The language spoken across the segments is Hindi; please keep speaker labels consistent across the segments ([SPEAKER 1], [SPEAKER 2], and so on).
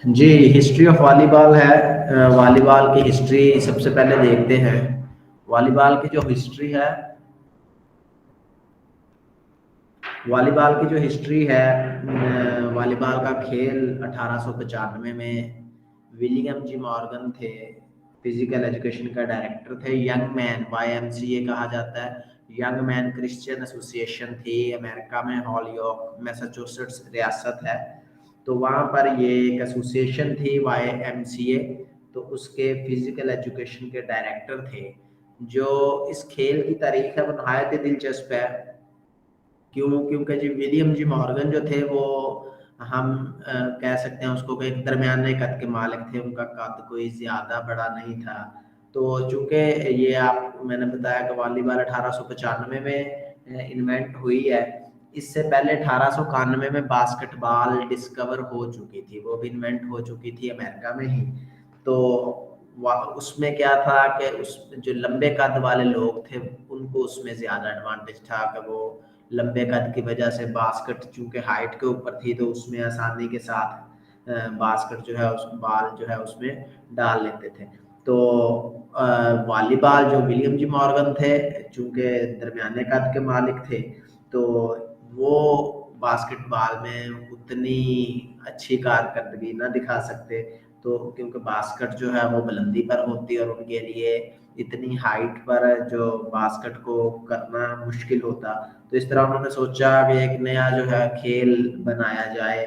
[SPEAKER 1] जी, हिस्ट्री ऑफ वॉलीबॉल है। वॉलीबॉल की हिस्ट्री सबसे पहले देखते हैं। वॉलीबॉल की जो हिस्ट्री है, वॉलीबॉल की जो हिस्ट्री है, वॉलीबॉल का खेल 1895 में विलियम जी मॉर्गन थे, फिजिकल एजुकेशन का डायरेक्टर थे। यंग मैन, YMCA कहा जाता है, यंग मैन क्रिश्चियन एसोसिएशन थी अमेरिका में, हॉलयॉक मैसाचुसेट्स रियासत है। तो वहाँ पर ये एक एसोसिएशन थी YMCA, तो उसके फिजिकल एजुकेशन के डायरेक्टर थे। जो इस खेल की तारीख है वो नहायत ही दिलचस्प है। क्योंकि जी विलियम जी मॉर्गन जो थे वो, हम कह सकते हैं उसको कि एक दरमियाने कद के मालिक थे, उनका कद कोई ज़्यादा बड़ा नहीं था। तो चूँकि ये आप मैंने बताया कि वॉलीबॉल 1895 में इन्वेंट हुई है। इससे पहले 1891 में बास्केटबॉल डिस्कवर हो चुकी थी, वो भी इन्वेंट हो चुकी थी अमेरिका में ही। तो उसमें क्या था कि उस जो लंबे कद वाले लोग थे उनको उसमें ज़्यादा एडवांटेज था कि वो लंबे कद की वजह से बास्केट चूंकि हाइट के ऊपर थी तो उसमें आसानी के साथ बास्केट जो है उस बॉल जो है उसमें डाल लेते थे। तो वॉलीबॉल जो विलियम जी मॉर्गन थे, चूंकि दरमियाने कद के मालिक थे, तो वो बास्केटबॉल में उतनी अच्छी कारकर्दगी ना दिखा सकते। तो क्योंकि बास्केट जो है वो बुलंदी पर होती है और उनके लिए इतनी हाइट पर जो बास्केट को करना मुश्किल होता। तो इस तरह उन्होंने सोचा कि एक नया जो है खेल बनाया जाए,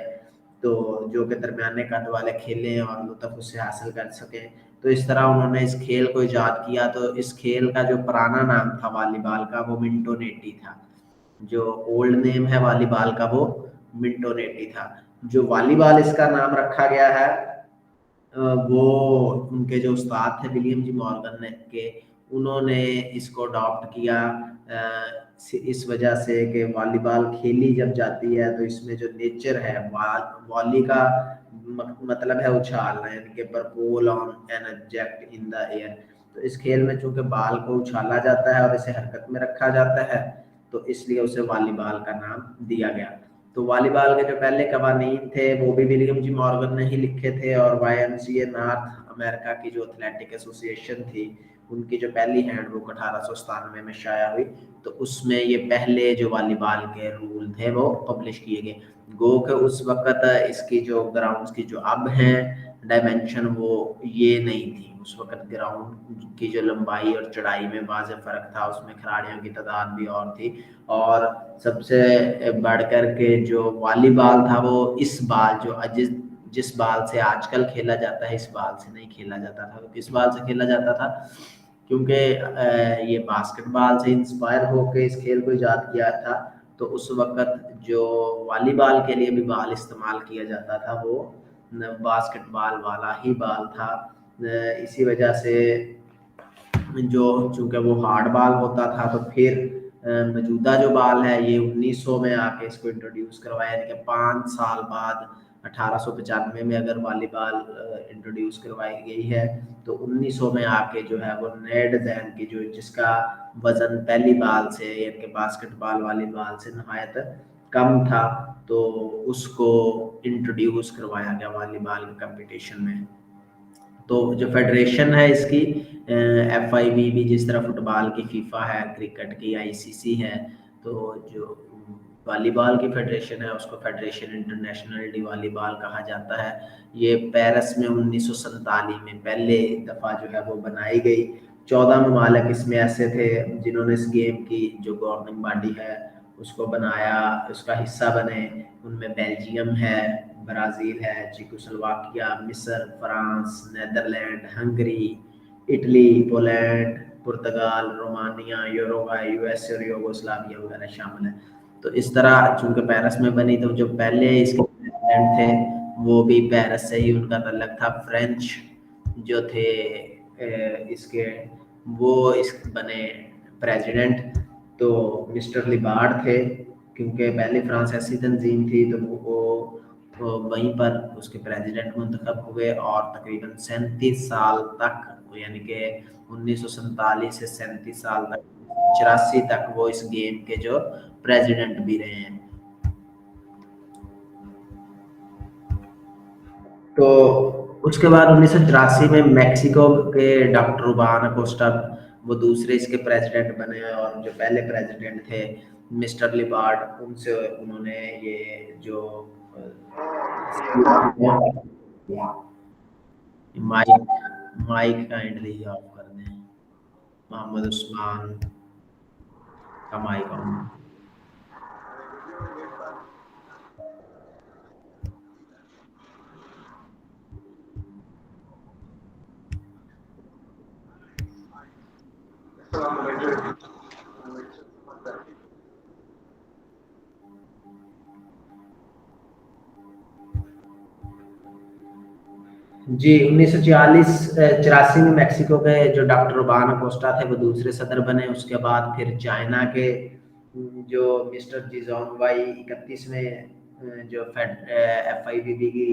[SPEAKER 1] तो जो कि दरमियाने कद वाले खेलें और लुत्फ उससे हासिल कर सकें। तो इस तरह उन्होंने इस खेल को इजाद किया। तो इस खेल का जो पुराना नाम था वॉलीबॉल का वो मिंटोनेटी था। जो ओल्ड नेम है वॉलीबॉल का वो मिंटोनेटी था। जो वॉलीबॉल इसका नाम रखा गया है, वो उनके जो उस्ताद थे विलियम जी मॉर्गन ने के, उन्होंने इसको अडॉप्ट किया इस वजह से कि वॉलीबॉल खेली जब जाती है तो इसमें जो नेचर है, वॉली का मतलब है उछालना, यानी कि propel on an object in the air. तो इस खेल में चूंकि बाल को उछाला जाता है और इसे हरकत में रखा जाता है, तो इसलिए उसे वॉलीबॉल का नाम दिया गया। तो वॉलीबॉल के जो पहले कवानीन थे वो भी विलियम जी मॉर्गन ने ही लिखे थे, और YMCA नॉर्थ अमेरिका की जो एथलेटिक एसोसिएशन थी उनकी जो पहली हैंडबुक 1897 में शाया हुई, तो उसमें ये पहले जो वॉलीबॉल के रूल थे वो पब्लिश किए गए। गो के उस वक्त इसकी जो ग्राउंड्स की जो अब हैं डायमेंशन वो ये नहीं थी। उस वक्त ग्राउंड की जो लंबाई और चौड़ाई में वाज़ेह फ़र्क था, उसमें खिलाड़ियों की तादाद भी और थी। और सबसे बढ़कर के जो वॉलीबॉल था वो इस बाल जो जिस जिस बाल से आजकल खेला जाता है इस बाल से नहीं खेला जाता था। तो किस बाल से खेला जाता था? क्योंकि ये बास्केटबॉल से इंस्पायर होके इस खेल को इजाद किया था। तो उस वक्त जो वॉलीबॉल के लिए भी बाल इस्तेमाल किया जाता था वो बास्केटबॉल वाला ही बाल था। इसी वजह से जो चूंकि वो हार्ड बाल होता था, तो फिर मौजूदा जो बाल है ये 1900 में आके इसको इंट्रोड्यूस करवाया, यानी कि 5 साल बाद 1895 में अगर वॉलीबॉल इंट्रोड्यूस करवाई गई है, तो 1900 में आके जो है वो नए डिज़ाइन की जो जिसका वजन पहली बाल से यानी कि बास्केटबॉल वाली बाल से नहायत कम था, तो उसको इंट्रोड्यूस करवाया गया वॉलीबॉल के कंपटीशन में। तो जो फेडरेशन है इसकी FIVB, जिस तरह फुटबॉल की फीफा है, क्रिकेट की ICC है, तो जो वॉलीबॉल की फेडरेशन है उसको फेडरेशन इंटरनेशनल डी वॉलीबॉल कहा जाता है। ये पेरिस में 1947 में पहले दफ़ा जो है वो बनाई गई। 14 ममालिक इसमें ऐसे थे जिन्होंने इस गेम की जो गवर्निंग बॉडी है उसको बनाया, उसका हिस्सा बने। उनमें बेल्जियम है, ब्राज़ील है, चेकोस्लोवाकिया, मिस्र, France, Netherlands, Hungary, Italy, Poland, पुर्तगाल, रोमानिया, यूरुग्वे, USA और यूगोस्लाविया वगैरह शामिल हैं। तो इस तरह चूंकि पेरिस में बनी, तो जो पहले इसके प्रेसिडेंट थे वो भी पेरिस से ही उनका तल्लक था। फ्रेंच जो थे इसके, वो इस बने प्रेसिडेंट, तो मिस्टर लिबार्ड थे। क्योंकि पहले फ्रांस ऐसी तंजीम थी तो वो तो वहीं पर उसके प्रेसिडेंट मुंतखब हुए, और तकरीबन 37 साल तक, यानी कि 1947 से 37 साल तक, 84 तक वो इस गेम के जो प्रेसिडेंट भी रहे हैं। तो उसके बाद 1983 में मेक्सिको के डॉक्टर रुबान अकोस्टा वो दूसरे इसके प्रेसिडेंट बने, और जो पहले प्रेसिडेंट थे मिस्टर लिबार्ड, उनसे उन्होंने ये जो माइक माइक काइंडली ऑफ कर दें, मोहम्मद उस्मान का माइक ऑन। जी 1984 में मेक्सिको के जो डॉक्टर रुबान अकोस्टा थे वो दूसरे सदर बने। उसके बाद फिर चाइना के जो मिस्टर जिजोंग वाई 31 में जो FIVB की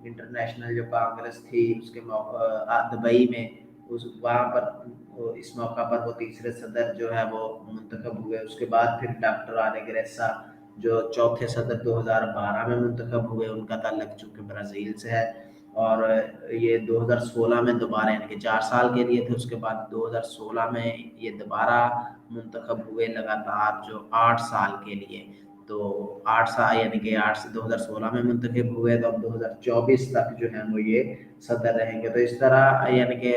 [SPEAKER 1] इंटरनेशनल जो कांग्रेस थी उसके दुबई में, उस वहाँ पर इस मौका पर वो तीसरे सदर जो है वो मुंतखब हुए। उसके बाद फिर डॉक्टर आने ग्रेसा जो चौथे सदर 2012 में मुंतखब हुए, उनका ताल्लुक चूंकि ब्राज़ील से है, और ये 2016 में दोबारा यानी कि 4 साल के लिए थे। उसके बाद 2016 में ये दोबारा मुंतखब हुए लगातार जो 8 साल के लिए। तो 8 साल यानी कि 8 से 2016 में मुंतखब हुए, तो अब 2024 तक जो है वो ये सदर रहेंगे। तो इस तरह यानी कि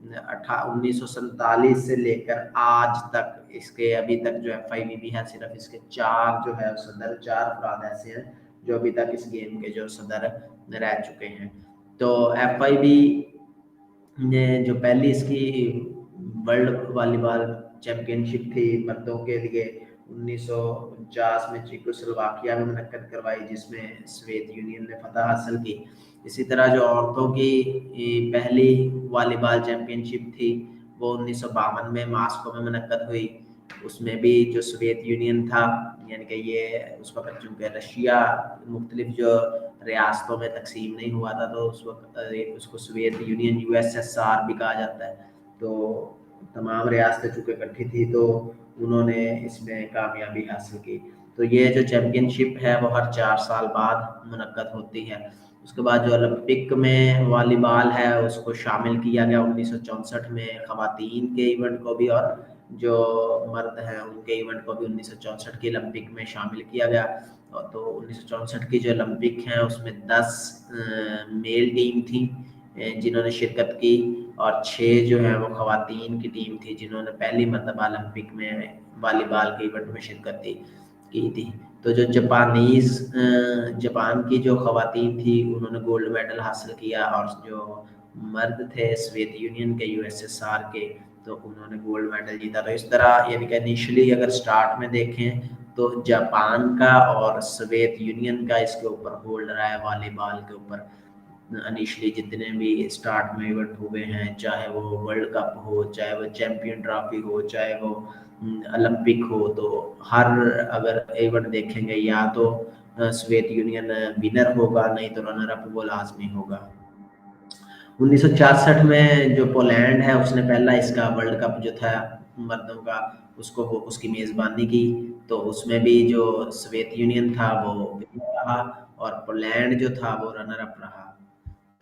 [SPEAKER 1] 1947 से लेकर आज तक इसके अभी तक जो FIVB है, सिर्फ इसके 4 जो है सदर, 4 अफराद ऐसे हैं जो अभी तक इस गेम के जो सदर रह चुके हैं। तो FIB ने जो पहली इसकी वर्ल्ड वॉलीबॉल चैंपियनशिप थी मर्दों के लिए 1949 में चेकोस्लोवाकिया में मुनक्कद करवाई, जिसमें सोवियत यूनियन ने फतह हासिल की। इसी तरह जो औरतों की पहली वॉलीबॉल चैंपियनशिप थी वो 1952 में मास्को में मुनक्कद हुई। उसमें भी जो सोवियत यूनियन था, यानी कि ये उस वक्त चूँकि रशिया मुख्तलिफ जो रियासतों में तकसीम नहीं हुआ था, तो उस वक्त उसको सोवियत यूनियन USSR भी कहा जाता है। तो तमाम रियासतें चूँकि इकट्ठी थी तो उन्होंने इसमें कामयाबी हासिल की। तो ये जो चैम्पियनशिप है वो हर 4 साल बाद मुनक्कद होती है। उसके बाद जो ओलंपिक में वॉलीबॉल है उसको शामिल किया गया 1964 में, ख़वातीन के इवेंट को भी और जो मर्द हैं उनके इवेंट को भी 1964 के ओलंपिक में शामिल किया गया। और तो 1964 की जो ओलंपिक हैं उसमें 10 मेल टीम थी जिन्होंने शिरकत की, और 6 जो है वो ख़वातीन की टीम थी जिन्होंने पहली मरतबा ओलंपिक में वॉलीबॉल के इवेंट में शिरकत की थी। तो जो जापान की जो ख़वातीन थी उन्होंने गोल्ड मेडल हासिल किया, और जो मर्द थे सोवियत यूनियन के USSR के, तो उन्होंने गोल्ड मेडल जीता। तो इस तरह यानी कि इनिशियली अगर स्टार्ट में देखें तो जापान का और सोवियत यूनियन का इसके ऊपर होल्ड रहा है वॉलीबॉल के ऊपर। इनिशियली जितने भी स्टार्ट में इवेंट हुए हैं, चाहे वो वर्ल्ड कप हो, चाहे वो चैंपियन ट्रॉफी हो, चाहे वो ओलंपिक हो, तो हर अगर इवेंट देखेंगे या तो सोवियत यूनियन विनर होगा, नहीं तो रनर अप वो लाजमी होगा। 1966 में जो पोलैंड है उसने पहला इसका वर्ल्ड कप जो था मर्दों का उसको उसकी मेज़बानी की। तो उसमें भी जो सोवियत यूनियन था वो विनर रहा, और पोलैंड जो था वो रनर अप रहा।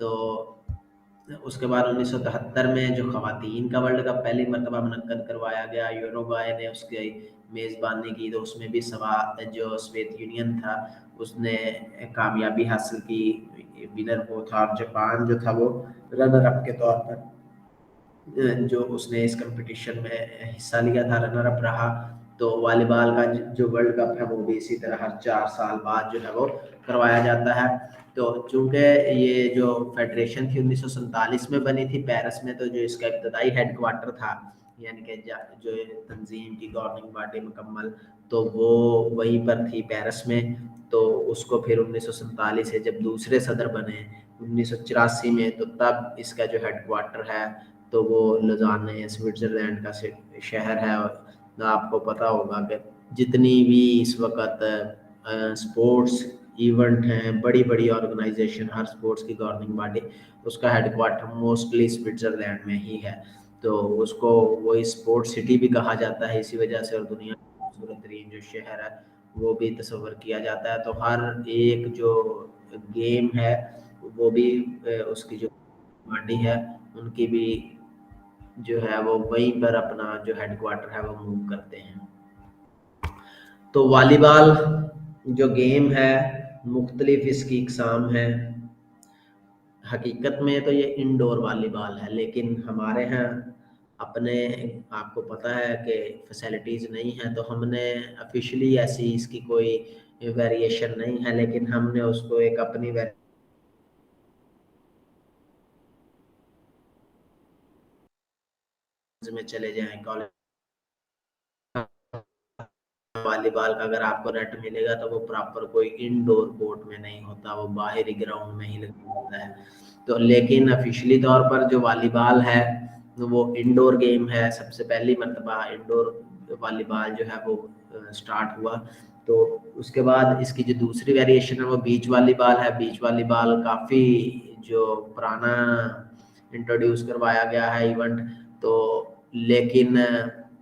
[SPEAKER 1] तो उसके बाद 1973 में जो ख़वातीन का वर्ल्ड कप पहली मरतबा मुनक्कद करवाया गया, यूरुग्वाय ने उसकी मेज़बानी की, तो उसमें भी जो सोवियत यूनियन था उसने कामयाबी हासिल की, विनर वो था। और जापान जो था वो रनर अप के तौर पर जो उसने इस कंपटीशन में हिस्सा लिया था, रनर अप रहा। तो वॉलीबॉल का जो वर्ल्ड कप है वो भी इसी तरह हर 4 साल बाद जो है वो करवाया जाता है। तो चूँकि ये जो फेडरेशन थी 1947 में बनी थी पेरिस में, तो जो इसका इब्तदाई हेडक्वार्टर था यानी कि जो तंजीम की गवर्निंग बॉडी मुकम्मल, तो वो वहीं पर थी पेरिस में। तो उसको फिर 1947 से जब दूसरे सदर बने 1984 में, तो तब इसका जो हेडक्वार्टर है तो वो लुज़ाने स्विट्ज़रलैंड का शहर है। और आपको पता होगा कि जितनी भी इस वक्त स्पोर्ट्स इवेंट हैं, बड़ी बड़ी ऑर्गेनाइजेशन, हर स्पोर्ट्स की गवर्निंग बॉडी, उसका हेडक्वार्टर मोस्टली स्विट्ज़रलैंड में ही है। तो उसको वही स्पोर्ट्स सिटी भी कहा जाता है इसी वजह से, और दुनिया का खूबसूरत तरीन जो शहर है वो भी तस्वर किया जाता है। तो हर एक जो गेम है वो भी उसकी जो पार्टी है उनकी भी जो है वो वहीं पर अपना जो हेडक्वार्टर है वो मूव करते हैं। तो वॉलीबॉल जो गेम है मुख्तलिफ इसकी इकसाम है। हकीकत में तो ये इंडोर वॉलीबॉल है, लेकिन हमारे यहाँ अपने आपको पता है कि फैसिलिटीज़ नहीं है, तो हमने ऑफिशियली ऐसी इसकी कोई वेरिएशन नहीं है, लेकिन हमने उसको एक अपनी में चले जाएं कॉलेज वॉलीबॉल का अगर आपको नेट मिलेगा तो वो प्रॉपर कोई इंडोर कोर्ट में नहीं होता, वो बाहरी ग्राउंड में ही लगा होता है। तो लेकिन ऑफिशियली तौर पर जो वॉलीबॉल है वो इंडोर गेम है। सबसे पहली मरतबा इंडोर वॉलीबॉल जो है वो स्टार्ट हुआ। तो उसके बाद इसकी जो दूसरी वेरिएशन है वो बीच वॉलीबॉल है। बीच वॉलीबॉल काफ़ी जो पुराना इंट्रोड्यूस करवाया गया है इवेंट। तो लेकिन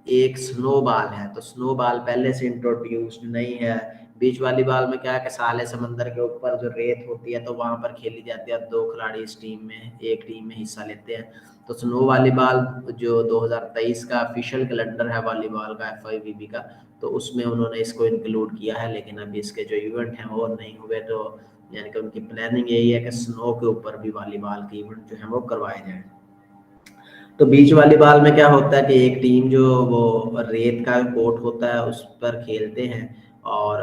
[SPEAKER 1] एक स्नो बॉल है, तो स्नो बॉल पहले से इंट्रोड्यूस्ड नहीं है। बीच वॉलीबॉल में क्या है कि साले समंदर के ऊपर जो रेत होती है तो वहां पर खेली जाती है, दो खिलाड़ी इस टीम में एक टीम में हिस्सा लेते हैं। तो स्नो वॉलीबॉल जो 2023 का ऑफिशियल कैलेंडर है वॉलीबॉल का FIVB का, तो उसमें उन्होंने इसको इंक्लूड किया है, लेकिन अभी इसके जो इवेंट हैं वो नहीं हुए। तो यानी कि उनकी प्लानिंग यही है कि स्नो के ऊपर भी वॉलीबॉल के इवेंट जो है वो करवाए जाए। तो बीच वॉलीबॉल में क्या होता है कि एक टीम जो वो रेत का कोर्ट होता है उस पर खेलते हैं, और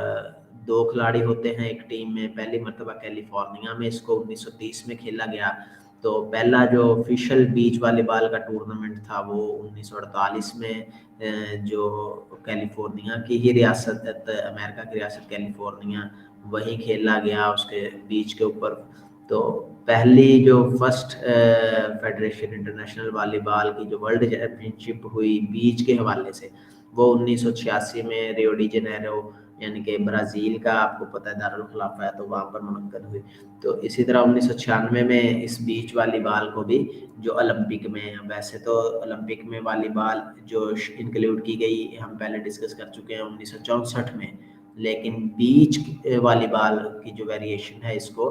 [SPEAKER 1] दो खिलाड़ी होते हैं एक टीम में। पहली मरतबा कैलिफोर्निया में इसको 1930 में खेला गया। तो पहला जो ऑफिशियल बीच वॉलीबॉल का टूर्नामेंट था वो 1948 में जो कैलिफोर्निया की ही रियासत, अमेरिका की रियासत कैलिफोर्निया, वहीं खेला गया उसके बीच के ऊपर। तो पहली जो फर्स्ट फेडरेशन इंटरनेशनल वॉलीबॉल की जो वर्ल्ड चैंपियनशिप हुई बीच के हवाले से, वो 1986 में रियो डी जेनेरो यानी कि ब्राज़ील का आपको पता है दारुल खिलाफा है, तो वहाँ पर मुनक्कद हुई। तो इसी तरह 1996 में इस बीच वॉलीबॉल को भी जो ओलंपिक में, वैसे तो ओलंपिक में वॉलीबॉल जो इंक्लूड की गई हम पहले डिस्कस कर चुके हैं 1964 में, लेकिन बीच वॉलीबॉल की जो वेरिएशन है इसको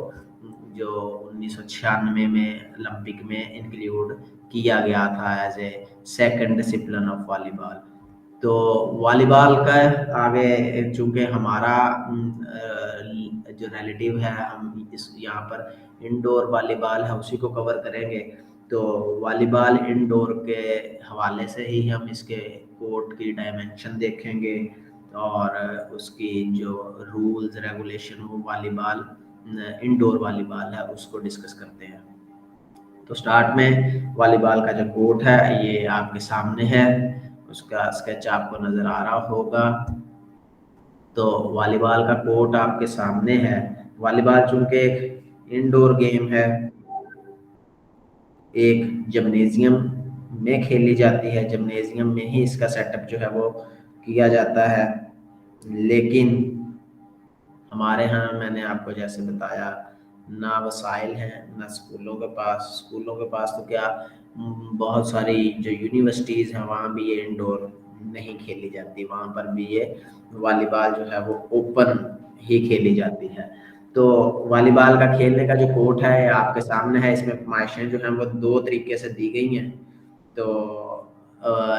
[SPEAKER 1] जो 1996 में ओलंपिक में इंक्लूड किया गया था as a second discipline of volleyball. तो वॉलीबॉल का आगे चूंकि हमारा जो रिलेटिव है, हम इस यहाँ पर इंडोर वॉलीबॉल है उसी को कवर करेंगे। तो वॉलीबॉल इंडोर के हवाले से ही हम इसके कोर्ट की डायमेंशन देखेंगे और उसकी जो रूल्स रेगुलेशन वो वॉलीबॉल इंडोर वॉलीबॉल है उसको डिस्कस करते हैं। तो स्टार्ट में वॉलीबॉल का जो कोर्ट है ये आपके सामने है, उसका स्केच आपको नज़र आ रहा होगा। तो वॉलीबॉल का कोर्ट आपके सामने है। वॉलीबॉल चूंकि एक इंडोर गेम है, एक जिम्नेजियम में खेली जाती है, जिम्नेजियम में ही इसका सेटअप जो है वो किया जाता है। लेकिन हमारे यहाँ मैंने आपको जैसे बताया ना वसाइल हैं ना स्कूलों के पास। स्कूलों के पास तो क्या बहुत सारी जो यूनिवर्सिटीज़ हैं वहाँ भी ये इंडोर नहीं खेली जाती, वहाँ पर भी ये वॉलीबॉल जो है वो ओपन ही खेली जाती है। तो वॉलीबॉल का खेलने का जो कोर्ट है आपके सामने है, इसमें फरमाइशें जो हैं वो दो तरीके से दी गई हैं। तो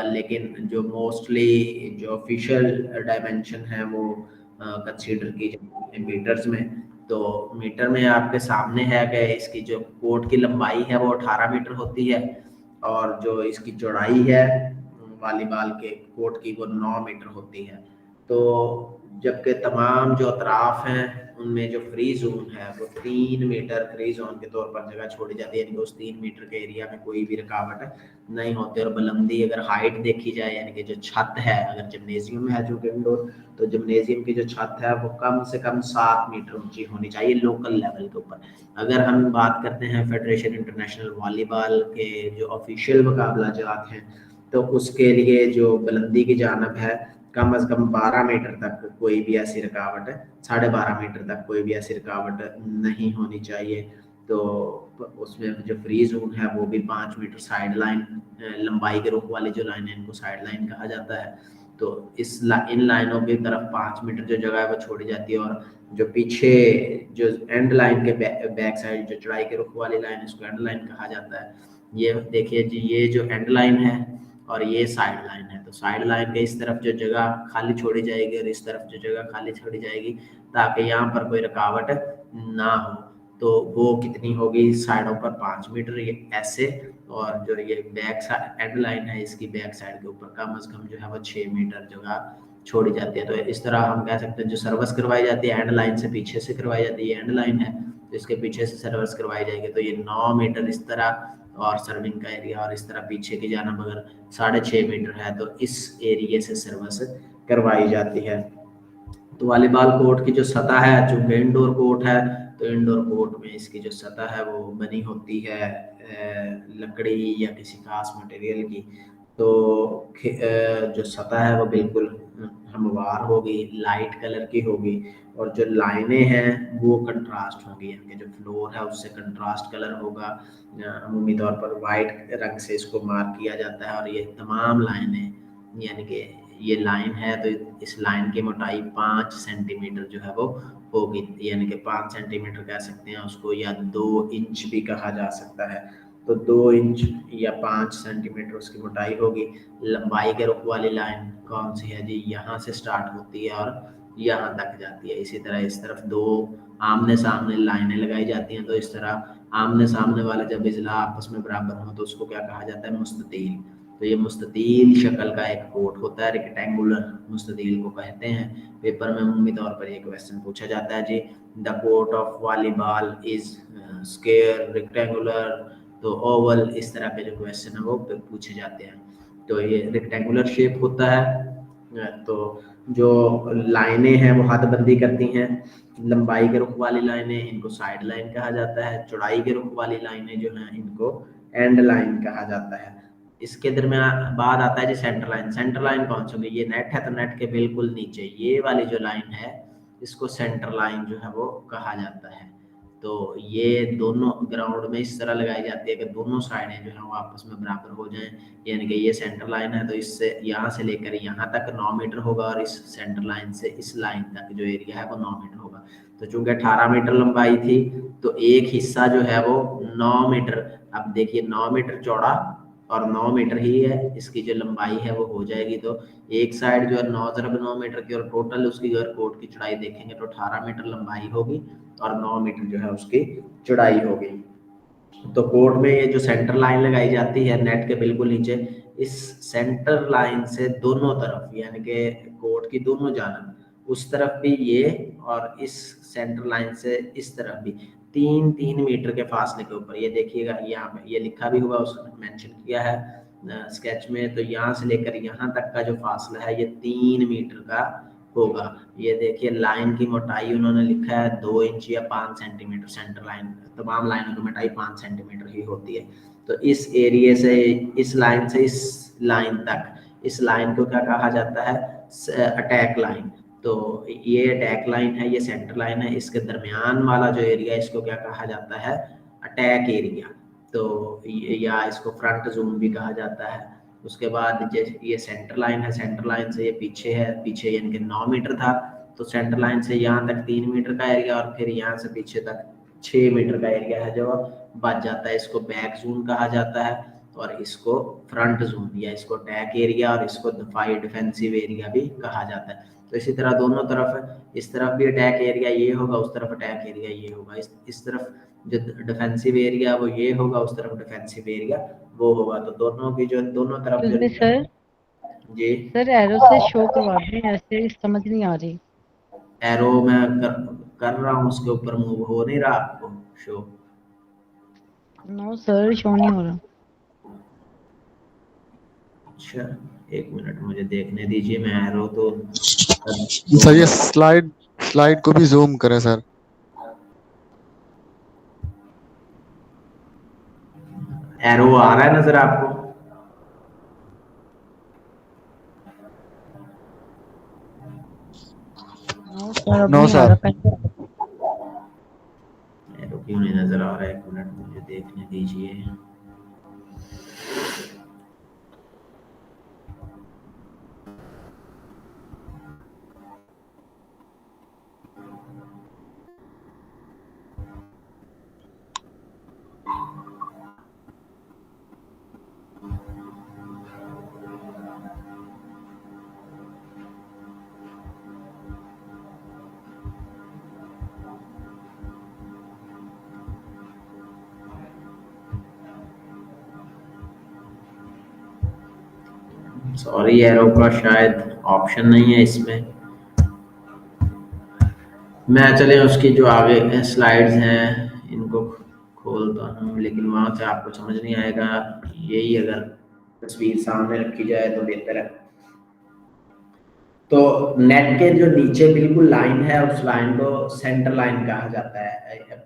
[SPEAKER 1] लेकिन जो मोस्टली जो ऑफिशियल डायमेंशन है वो कंसीडर की जाती है मीटर्स में। तो मीटर में आपके सामने है कि इसकी जो कोर्ट की लंबाई है वो 18 मीटर होती है, और जो इसकी चौड़ाई है वॉलीबॉल के कोर्ट की वो 9 मीटर होती है। तो जबकि तमाम जो अतराफ हैं उनमें जो फ्री जोन है वो 3 मीटर फ्री जोन के तौर पर जगह छोड़ी जाती है, यानी कि उस 3 मीटर के एरिया में कोई भी रुकावट नहीं होती। और बुलंदी अगर हाइट देखी जाए यानी कि जो छत है, अगर जिम्नेजियम है जो कि इंडोर, तो जिम्नेजियम की जो छत है वो कम से कम 7 मीटर ऊंची होनी चाहिए लोकल लेवल के ऊपर। अगर हम बात करते हैं फेडरेशन इंटरनेशनल वॉलीबॉल के जो ऑफिशियल मुकाबला जात हैं, तो उसके लिए जो बुलंदी की जानब है कम से कम 12 मीटर तक कोई भी ऐसी रुकावट, 12.5 मीटर तक कोई भी ऐसी रुकावट नहीं होनी चाहिए। तो उसमें जो फ्री जोन है वो भी 5 मीटर साइड लाइन, लंबाई के रुख वाली जो लाइन है इनको साइड लाइन कहा जाता है। तो इन लाइनों की तरफ 5 मीटर जो जगह है वो छोड़ी जाती है, और जो पीछे जो एंड लाइन के बैक साइड जो चढ़ाई के रुख वाली लाइन, इसको एंड लाइन कहा जाता है। ये देखिए जी, ये जो एंड लाइन है और ये साइड लाइन है। तो साइड लाइन के इस तरफ जो जगह खाली छोड़ी जाएगी और इस तरफ जो जगह खाली छोड़ी जाएगी, ताकि यहाँ पर कोई रुकावट ना हो, तो वो कितनी होगी, साइडों पर 5 मीटर ये ऐसे, और जो ये बैक साइड एंड लाइन है इसकी बैक साइड के ऊपर कम से कम जो है वो 6 मीटर जगह छोड़ी जाती है। तो इस तरह हम कह सकते हैं जो सर्विस करवाई जाती है एंड लाइन से पीछे से करवाई जाती है, एंड लाइन है तो इसके पीछे से सर्विस करवाई जाएगी, तो ये 9 मीटर इस तरह और सर्विंग का एरिया, और इस तरह पीछे की जानब अगर 6.5 मीटर है तो इस एरिए से सर्विस करवाई जाती है। तो वॉलीबॉल कोर्ट की जो सतह है, चूंकि इंडोर कोर्ट है, तो इंडोर कोर्ट में इसकी जो सतह है वो बनी होती है लकड़ी या किसी खास मटेरियल की। तो जो सतह है वो बिल्कुल हमवार होगी, लाइट कलर की होगी, और जो लाइनें हैं वो कंट्रास्ट होंगी, यानी जो फ्लोर है उससे कंट्रास्ट कलर होगा। अमूमी तौर पर वाइट रंग से इसको मार्क किया जाता है, और ये तमाम लाइनें, यानी कि ये लाइन है तो इस लाइन की मोटाई 5 सेंटीमीटर जो है वो होगी, यानी कि 5 सेंटीमीटर कह सकते हैं उसको, या 2 इंच भी कहा जा सकता है। तो 2 इंच या 5 सेंटीमीटर उसकी मोटाई होगी। लंबाई के रुख वाली लाइन कौन सी है जी, यहाँ से स्टार्ट होती है और यहाँ तक जाती है। इसी तरह इस तरफ 2 आमने सामने लाइनें लगाई जाती हैं, तो इस तरह आमने सामने वाले जब इजला आपस में बराबर हो तो उसको क्या कहा जाता है, मुस्ततील। तो ये मुस्ततील शक्ल का एक कोर्ट होता है, रेक्टेंगुलर मुस्ततील को कहते हैं। पेपर में अमूमी तौर पर एक क्वेश्चन पूछा जाता है जी, the court of volleyball is square, rectangular, तो ओवल, इस तरह के जो क्वेश्चन है वो पूछे जाते हैं। तो ये रेक्टेंगुलर शेप होता है। तो जो लाइनें हैं वो हदबंदी करती हैं, लंबाई के रुख वाली लाइनें इनको साइड लाइन कहा जाता है, चौड़ाई के रुख वाली लाइनें जो हैं इनको एंड लाइन कहा जाता है। इसके दरमियान बाद आता है जी सेंटर लाइन। सेंटर लाइन कौन सी होगी, ये नेट है तो नेट के बिल्कुल नीचे ये वाली जो लाइन है इसको सेंटर लाइन जो है वो कहा जाता है। तो ये दोनों ग्राउंड में इस तरह लगाई जाती है कि दोनों साइडें जो है वो आपस में बराबर हो जाएं, यानी कि ये सेंटर लाइन है तो इससे यहाँ से लेकर यहाँ तक 9 मीटर होगा, और इस सेंटर लाइन से इस लाइन तक जो एरिया है वो 9 मीटर होगा। तो चूंकि 18 मीटर लंबाई थी तो एक हिस्सा जो है वो 9 मीटर, अब देखिए 9 मीटर चौड़ा और 9 मीटर ही है इसकी जो लंबाई है वो हो जाएगी। तो एक साइड जो है 9 × 9 मीटर की, और टोटल उसकी अगर कोर्ट की चौड़ाई देखेंगे तो 18 मीटर लंबाई होगी और 9 मीटर जो है उसकी चौड़ाई होगी। तो कोर्ट में ये जो सेंटर लाइन लगाई जाती है नेट के बिल्कुल नीचे, इस सेंटर लाइन से दोनों तरफ, यानी कि कोर्ट की दोनों जानब, उस तरफ भी ये और इस सेंटर लाइन से इस तरफ भी 3-3 मीटर के फासले के ऊपर, ये देखिएगा यहाँ पे ये लिखा भी हुआ, उसने मेंशन किया है स्केच में। तो यहाँ से लेकर यहाँ तक का जो फासला है ये 3 मीटर का होगा। ये देखिए लाइन की मोटाई उन्होंने लिखा है 2 इंच या 5 सेंटीमीटर। सेंटर लाइन, तमाम लाइनों की मोटाई 5 सेंटीमीटर ही होती है। तो इस एरिया से इस लाइन से इस लाइन तक, इस लाइन को क्या कहा जाता है, अटैक लाइन। तो ये अटैक लाइन है, ये सेंटर लाइन है, इसके दरमियान वाला जो एरिया इसको क्या कहा जाता है, अटैक एरिया। तो या इसको फ्रंट जोन भी कहा जाता है। उसके बाद जैसे ये सेंटर लाइन है, सेंटर लाइन से ये पीछे है, पीछे यानी कि 9 मीटर था, तो सेंटर लाइन से यहाँ तक 3 मीटर का एरिया, और फिर यहाँ से पीछे तक 6 मीटर का एरिया है जो बच जाता है। इसको बैक जोन कहा जाता है, और इसको फ्रंट जोन या इसको अटैक एरिया और इसको डिफेंसिव एरिया भी कहा जाता है। तो इसी तरह दोनों तरफ, इस तरफ भी अटैक एरिया ये होगा, उस तरफ अटैक एरिया ये होगा। इस तरफ जो डिफेंसिव एरिया वो ये होगा, उस तरफ डिफेंसिव एरिया वो होगा। तो दोनों की जो दोनों तरफ जो
[SPEAKER 2] सर
[SPEAKER 1] जी
[SPEAKER 2] सर एरो से शो करवा दें, ऐसे समझ नहीं आ रही।
[SPEAKER 1] एरो मैं कर रहा हूँ, उसके ऊपर मूव हो नहीं रहा आपको शो?
[SPEAKER 2] नो सर, शो नहीं हो रहा।
[SPEAKER 1] अच्छा, एक मिनट मुझे देखने दीजिए, मैं एरो तो
[SPEAKER 3] सर ये स्लाइड स्लाइड को भी जूम करें सर।
[SPEAKER 1] एरो आ रहा है नजर आपको?
[SPEAKER 2] नो सर, अब
[SPEAKER 3] नो
[SPEAKER 2] नहीं आ
[SPEAKER 3] सर।
[SPEAKER 2] रहा पहले।
[SPEAKER 1] एरो क्यों नहीं नजर आ रहा है, एक मिनट मुझे देखने दीजिए। सॉरी, एरो का शायद ऑप्शन नहीं है इसमें। मैं चले उसकी जो आगे स्लाइड्स हैं इनको खोलता हूँ, लेकिन वहाँ से आपको समझ नहीं आएगा। यही अगर तस्वीर सामने रखी जाए तो बेहतर है। तो नेट के जो नीचे बिल्कुल लाइन है, उस लाइन को सेंटर लाइन कहा जाता है।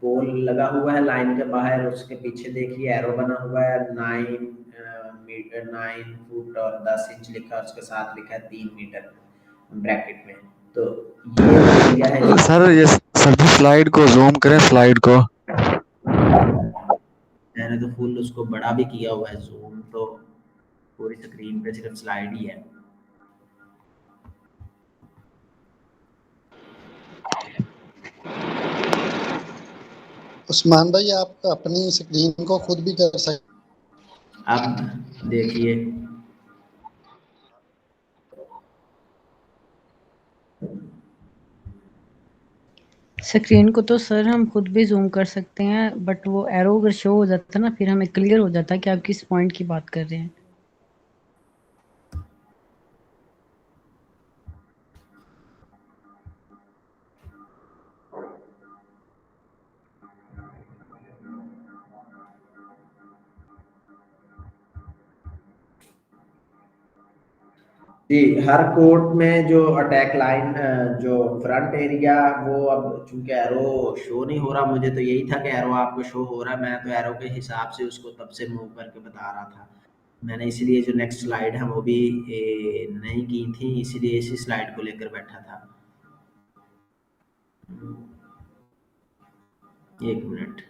[SPEAKER 1] पोल लगा हुआ है लाइन के बाहर, उसके पीछे देखिए एरो बना हुआ है 9 मीटर 9 फुट और 10 इंच लिखा है, उसके साथ लिखा है 3 मीटर ब्रैकेट में। तो ये एरिया है।
[SPEAKER 3] सर ये सर जी स्लाइड को जूम करें, स्लाइड को।
[SPEAKER 1] मैंने तो फुल उसको बड़ा भी किया हुआ है, जूम तो पूरी स्क्रीन पे सिर्फ स्लाइड ही है।
[SPEAKER 4] उस्मान भाई, आप अपनी स्क्रीन को खुद भी कर सकते।
[SPEAKER 1] अब देखिए,
[SPEAKER 2] स्क्रीन को तो सर हम खुद भी जूम कर सकते हैं, बट वो एरो अगर शो हो जाता ना, फिर हमें क्लियर हो जाता कि आप किस पॉइंट की बात कर रहे हैं।
[SPEAKER 1] जी, हर कोर्ट में जो अटैक लाइन जो फ्रंट एरिया, वो अब चूंकि एरो शो नहीं हो रहा, मुझे तो यही था कि एरो आपको शो हो रहा है, मैं तो एरो के हिसाब से उसको तब से मूव करके बता रहा था। मैंने इसीलिए जो नेक्स्ट स्लाइड है वो भी नहीं की थी, इसीलिए इसी स्लाइड को लेकर बैठा था। एक मिनट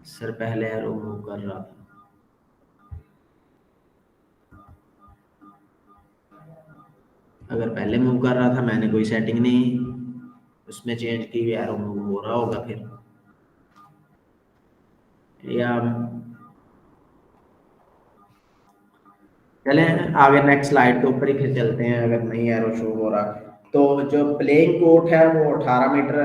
[SPEAKER 1] सर, पहले एरो मूव कर रहा था। अगर पहले मूव कर रहा था, मैंने कोई सेटिंग नहीं उसमें चेंज की, एरो मूव हो रहा होगा फिर, या चलें आगे नेक्स्ट स्लाइड के ऊपर ही फिर चलते हैं, अगर नहीं एरो शो हो रहा। तो जो प्लेइंग कोर्ट है वो 18 मीटर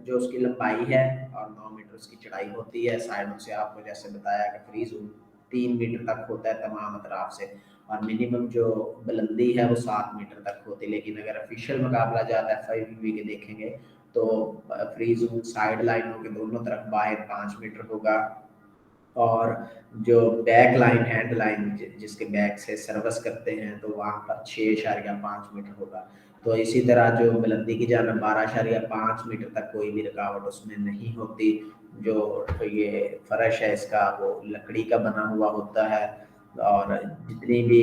[SPEAKER 1] जो उसकी लंबाई है और 9 मीटर उसकी चौड़ाई होती है। साइडों से आपको जैसे बताया कि फ्री जोन 3 मीटर तक होता है तमाम अतराफ से, और मिनिमम जो बुलंदी है वो 7 मीटर तक होती है। लेकिन अगर ऑफिशियल मुकाबला जाता है FIVB के देखेंगे तो फ्री जोन साइड लाइनों के दोनों तरफ बाहर 5 मीटर होगा, और जो बैक लाइन हैंड लाइन जिसके बैक से सर्विस करते हैं तो वहाँ पर 6.5 मीटर होगा। तो इसी तरह जो बुलंदी की जानब 12.5 मीटर तक कोई भी रुकावट उसमें नहीं होती। जो ये फर्श है इसका वो लकड़ी का बना हुआ होता है, और जितनी भी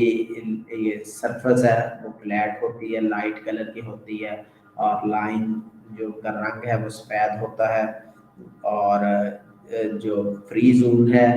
[SPEAKER 1] ये सरफेस है वो फ्लैट होती है, लाइट कलर की होती है, और लाइन जो का रंग है वो सफ़ेद होता है। और जो फ्री जोन है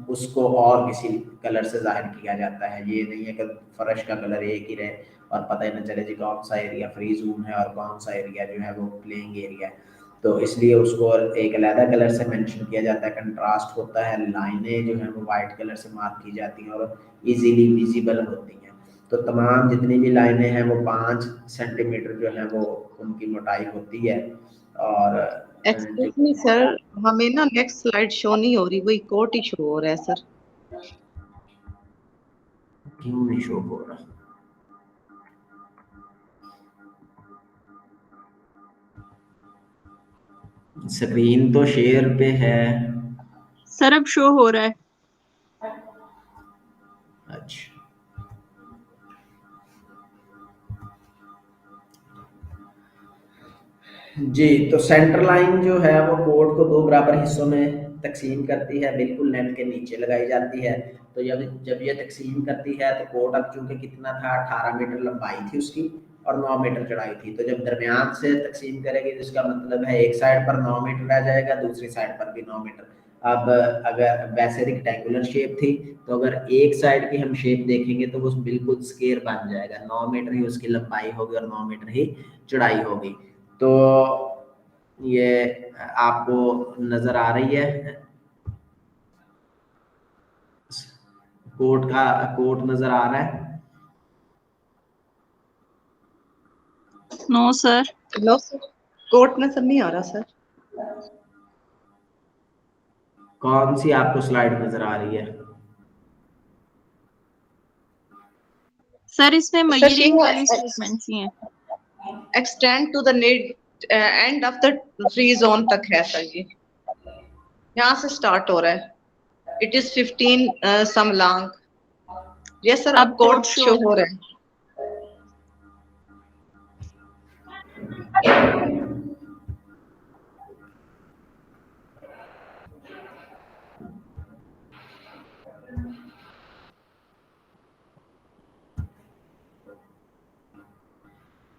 [SPEAKER 1] उसको और किसी कलर से जाहिर किया जाता है। ये नहीं है कि फर्श का कलर एक ही रहे और पता ही ना चले जी कौन सा एरिया फ्री जोन है और कौन सा एरिया जो है वो प्लेइंग एरिया है। तो इसलिए उसको एक अलग कलर से मेंशन किया जाता है, कंट्रास्ट होता है, लाइनें जो हैं वो वाइट कलर से मार्क की जाती हैं और इजीली विजिबल होती हैं। तो तमाम जितनी भी लाइनें हैं वो 5 सेंटीमीटर जो है वो उनकी मोटाई होती है। और जो
[SPEAKER 5] एक्सक्यूज मी सर, हमें ना नेक्स्ट स्लाइड शो नहीं हो रही, वही कोट ही शो हो रहा है सर।
[SPEAKER 1] क्यों नहीं शो हो रहा? स्क्रीन तो शेयर पे है
[SPEAKER 6] सर, अब शो हो रहा है।
[SPEAKER 1] अच्छा, जी। तो सेंटर लाइन जो है वो कोर्ट को 2 बराबर हिस्सों में तकसीम करती है, बिल्कुल नेट के नीचे लगाई जाती है। तो जब जब ये तकसीम करती है तो कोर्ट अब चूंकि कितना था, 18 मीटर लंबाई थी उसकी और 9 मीटर चौड़ाई थी। तो जब दरमियान से तकसीम करेगी तो इसका मतलब है एक साइड पर 9 मीटर आ जाएगा, दूसरी साइड पर भी 9 मीटर। अब अगर वैसे रेक्टेंगुलर शेप थी तो अगर एक साइड की हम शेप देखेंगे तो वो बिल्कुल स्क्वायर बन जाएगा, 9 मीटर ही उसकी लंबाई होगी और 9 मीटर ही चौड़ाई होगी। तो ये आपको नजर आ रही है, कोर्ट नजर आ रहा है?
[SPEAKER 6] No sir.
[SPEAKER 5] No sir, court नजर नहीं आ रहा सर।
[SPEAKER 1] कौन सी आपको स्लाइड नजर आ रही है?
[SPEAKER 6] सर इसमें
[SPEAKER 5] Sir,
[SPEAKER 6] मयरिंग
[SPEAKER 5] she
[SPEAKER 6] वाली
[SPEAKER 5] has
[SPEAKER 6] स्टेटमेंट्स ही हैं।
[SPEAKER 5] extend to the end of the free zone तक है सर, ये यहाँ से स्टार्ट हो रहा है। It is 15 some long। Yes sir, अब
[SPEAKER 6] अब
[SPEAKER 5] कोड
[SPEAKER 6] कोड
[SPEAKER 5] शो हो रहा है।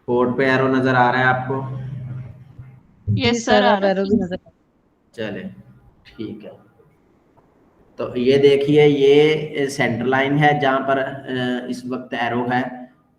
[SPEAKER 1] कोड पे एरो नजर आ रहा है आपको?
[SPEAKER 2] जी
[SPEAKER 6] यस
[SPEAKER 2] सर,
[SPEAKER 6] सर आ
[SPEAKER 2] अब
[SPEAKER 6] रहा
[SPEAKER 2] एरो भी नजर
[SPEAKER 1] चले ठीक है। तो ये देखिए, ये सेंटर लाइन है जहाँ पर इस वक्त एरो है।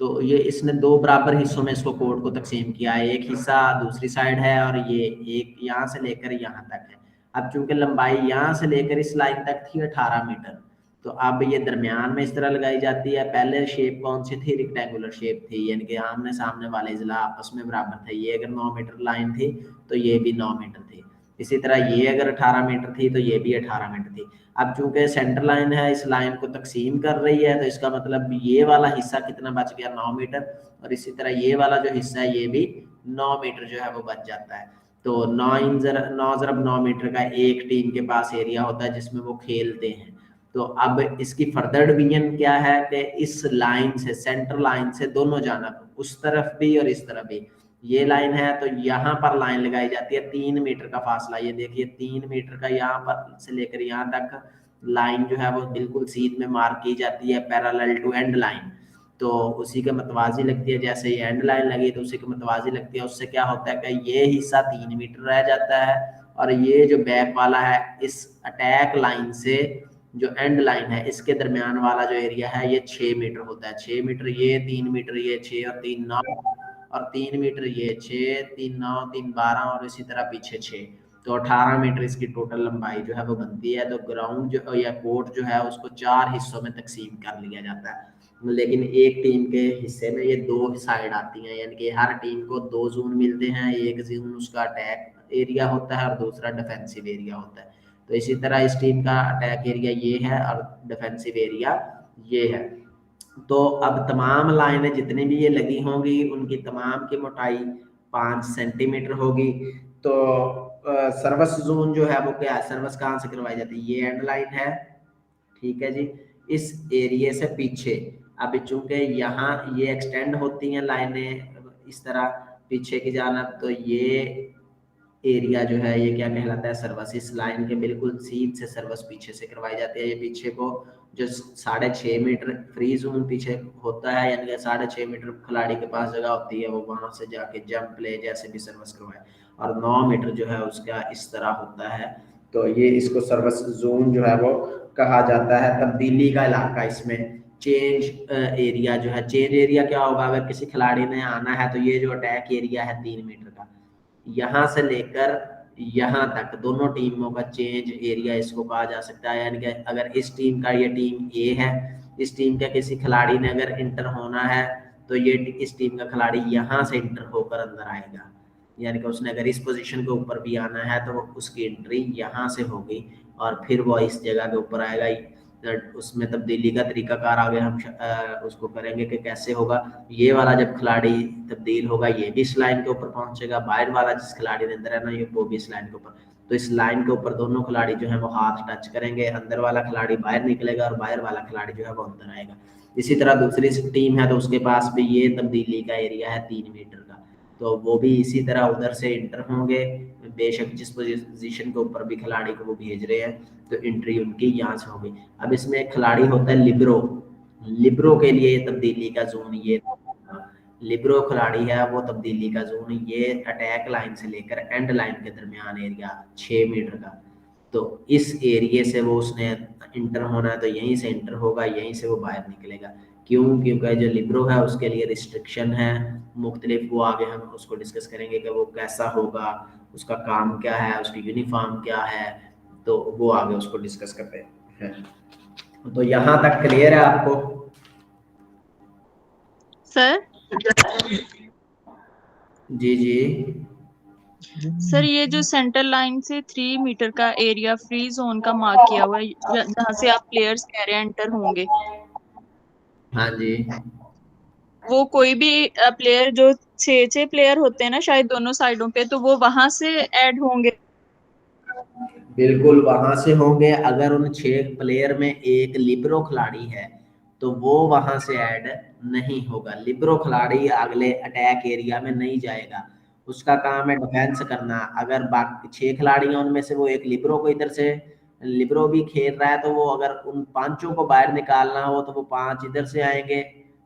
[SPEAKER 1] तो ये इसने दो बराबर हिस्सों में इसको कोड को तकसीम किया है। एक हिस्सा दूसरी साइड है और ये एक यहाँ से लेकर यहाँ तक है। अब चूंकि लंबाई यहाँ से लेकर इस लाइन तक थी 18 मीटर, तो अब ये दरमियान में इस तरह लगाई जाती है। पहले शेप कौन सी थी? रेक्टेंगुलर शेप थी, यानी कि आमने सामने वाले अजला आपस में बराबर थे। ये अगर 9 मीटर लाइन थी तो ये भी 9 मीटर थी। इसी तरह ये अगर 18 मीटर थी तो ये भी 18 मीटर थी। अब चूंकि सेंटर लाइन है, इस लाइन को तकसीम कर रही है, तो इसका मतलब ये वाला हिस्सा कितना बच गया? 9 मीटर। और इसी तरह ये वाला जो हिस्सा है ये भी 9 मीटर जो है वो बच जाता है। तो 9 मीटर का एक टीम के पास एरिया होता है जिसमें वो खेलते हैं। तो अब इसकी फर्दर डिवीजन क्या है कि इस लाइन से, सेंटर लाइन से दोनों जानब, उस तरफ भी और इस तरफ भी, ये लाइन है तो यहाँ पर लाइन लगाई जाती है 3 मीटर का फासला। ये देखिए 3 मीटर का यहाँ पर से लेकर यहाँ तक लाइन जो है वो बिल्कुल सीध में मार्क की जाती है, पैरेलल टू एंड लाइन। तो उसी के मतवाजी लगती है। जैसे ये एंड लाइन लगी तो उसी के मतवाजी लगती है। उससे क्या होता है कि ये हिस्सा 3 मीटर रह जाता है और ये जो बैक वाला है, इस अटैक लाइन से जो एंड लाइन है इसके दरमियान वाला जो एरिया है ये 6 मीटर होता है। 6 मीटर ये, 3 मीटर ये, 6 और 3 9, और 3 मीटर ये, 6 3 9 3 12 और इसी तरह पीछे 6। तो 18 मीटर इसकी टोटल लंबाई जो है वो बनती है। तो ग्राउंड जो या कोर्ट जो है उसको 4 हिस्सों में तकसीम कर लिया जाता है। लेकिन एक टीम के हिस्से में ये 2 साइड आती हैं, यानी कि हर टीम को 2 जोन मिलते हैं। एक जोन उसका अटैक एरिया होता है और दूसरा डिफेंसिव एरिया होता है। तो इसी तरह इस टीम का अटैक एरिया ये है और डिफेंसिव एरिया ये है। तो अब तमाम लाइनें जितनी भी ये लगी होंगी उनकी तमाम की मोटाई 5 सेंटीमीटर होगी। तो सर्विस जोन जो है वो क्या है? सर्विस कहाँ से करवाई जाती है? ये एंड लाइन है, ठीक है जी, इस एरिया से पीछे। अब चूंकि यहाँ ये एक्सटेंड होती हैं लाइनें इस तरह पीछे की जानब, तो ये एरिया जो है ये क्या कहलाता है? सर्विस। इस लाइन के बिल्कुल सीध से सर्विस पीछे से करवाई जाती है। ये पीछे को जो 6.5 मीटर फ्री जोन पीछे होता है, यानी कि 6.5 मीटर खिलाड़ी के पास जगह होती है, वो वहां से जाके जंप ले जैसे भी सर्विस करवाए। और 9 मीटर जो है उसका इस तरह होता है। तो ये इसको सर्विस जोन जो है वो कहा जाता है। तब्दीली का इलाका, इसमें चेंज एरिया जो है, चेंज एरिया क्या होगा? अगर किसी खिलाड़ी ने आना है तो ये जो अटैक एरिया है 3 मीटर का, यहाँ से लेकर यहाँ तक दोनों टीमों का चेंज एरिया इसको कहा जा सकता है। यानी कि अगर इस टीम का, ये टीम ए है, इस टीम के किसी खिलाड़ी ने अगर इंटर होना है तो ये इस टीम का खिलाड़ी यहाँ से इंटर होकर अंदर आएगा। यानी कि उसने अगर इस पोजीशन के ऊपर भी आना है तो उसकी एंट्री यहाँ से होगी और फिर वो इस जगह के ऊपर आएगा। उसमें तब्दीली का तरीकाकार आगे हम उसको करेंगे कि कैसे होगा। ये वाला जब खिलाड़ी तब्दील होगा ये भी इस लाइन के ऊपर पहुंचेगा, बाहर वाला जिस खिलाड़ी ने अंदर है ना ये वो भी इस लाइन के ऊपर। तो इस लाइन के ऊपर दोनों खिलाड़ी जो है वो हाथ टच करेंगे, अंदर वाला खिलाड़ी बाहर निकलेगा और बाहर वाला खिलाड़ी जो है वो अंदर आएगा। इसी तरह दूसरी टीम है तो उसके पास भी ये तब्दीली का एरिया है 3 मीटर का, तो वो भी इसी तरह उधर से इंटर होंगे। बेशक जिस पोजीशन के ऊपर भी खिलाड़ी को वो भेज रहे हैं तो एंट्री उनकी यहाँ से होगी। अब इसमें एक खिलाड़ी होता है लिब्रो। लिब्रो के लिए तब्दीली का जोन ये, लिब्रो खिलाड़ी है वो तब्दीली का जोन ये अटैक लाइन से लेकर एंड लाइन के दरमियान एरिया 6 मीटर का। तो इस एरिए से वो उसने इंटर होना है तो यहीं से इंटर होगा, यहीं से वो बाहर निकलेगा। क्यों? क्योंकि जो लिब्रो है उसके लिए रिस्ट्रिक्शन है मुख्तलिफ, वो आगे हम उसको डिस्कस करेंगे कि वो कैसा होगा, उसका काम क्या है, उसकी यूनिफॉर्म क्या है, तो वो आगे उसको डिस्कस करते हैं। तो यहाँ तक क्लियर है आपको?
[SPEAKER 6] सर
[SPEAKER 1] जी जी
[SPEAKER 6] सर ये जो सेंटर लाइन से 3 मीटर का एरिया फ्री जोन का मार्क किया हुआ है जहाँ से आप प्लेयर्स कह रहे हैं एंटर होंगे,
[SPEAKER 1] हाँ जी
[SPEAKER 6] वो कोई भी प्लेयर जो 6 प्लेयर होते हैं ना शायद दोनों साइडों पे, तो वो वहां से ऐड होंगे।
[SPEAKER 1] बिल्कुल वहां से होंगे। अगर उन 6 प्लेयर में एक लिबरो खिलाड़ी है तो वो वहां से ऐड नहीं होगा। लिबरो खिलाड़ी अगले अटैक एरिया में नहीं जाएगा, उसका काम है डिफेंस करना। अगर बाकी 6 खिलाड़ी हैं उनमें से वो एक लिबरो को इधर से, लिबरो भी खेल रहा है, तो वो अगर उन पांचों को बाहर निकालना हो तो वो 5 इधर से आएंगे,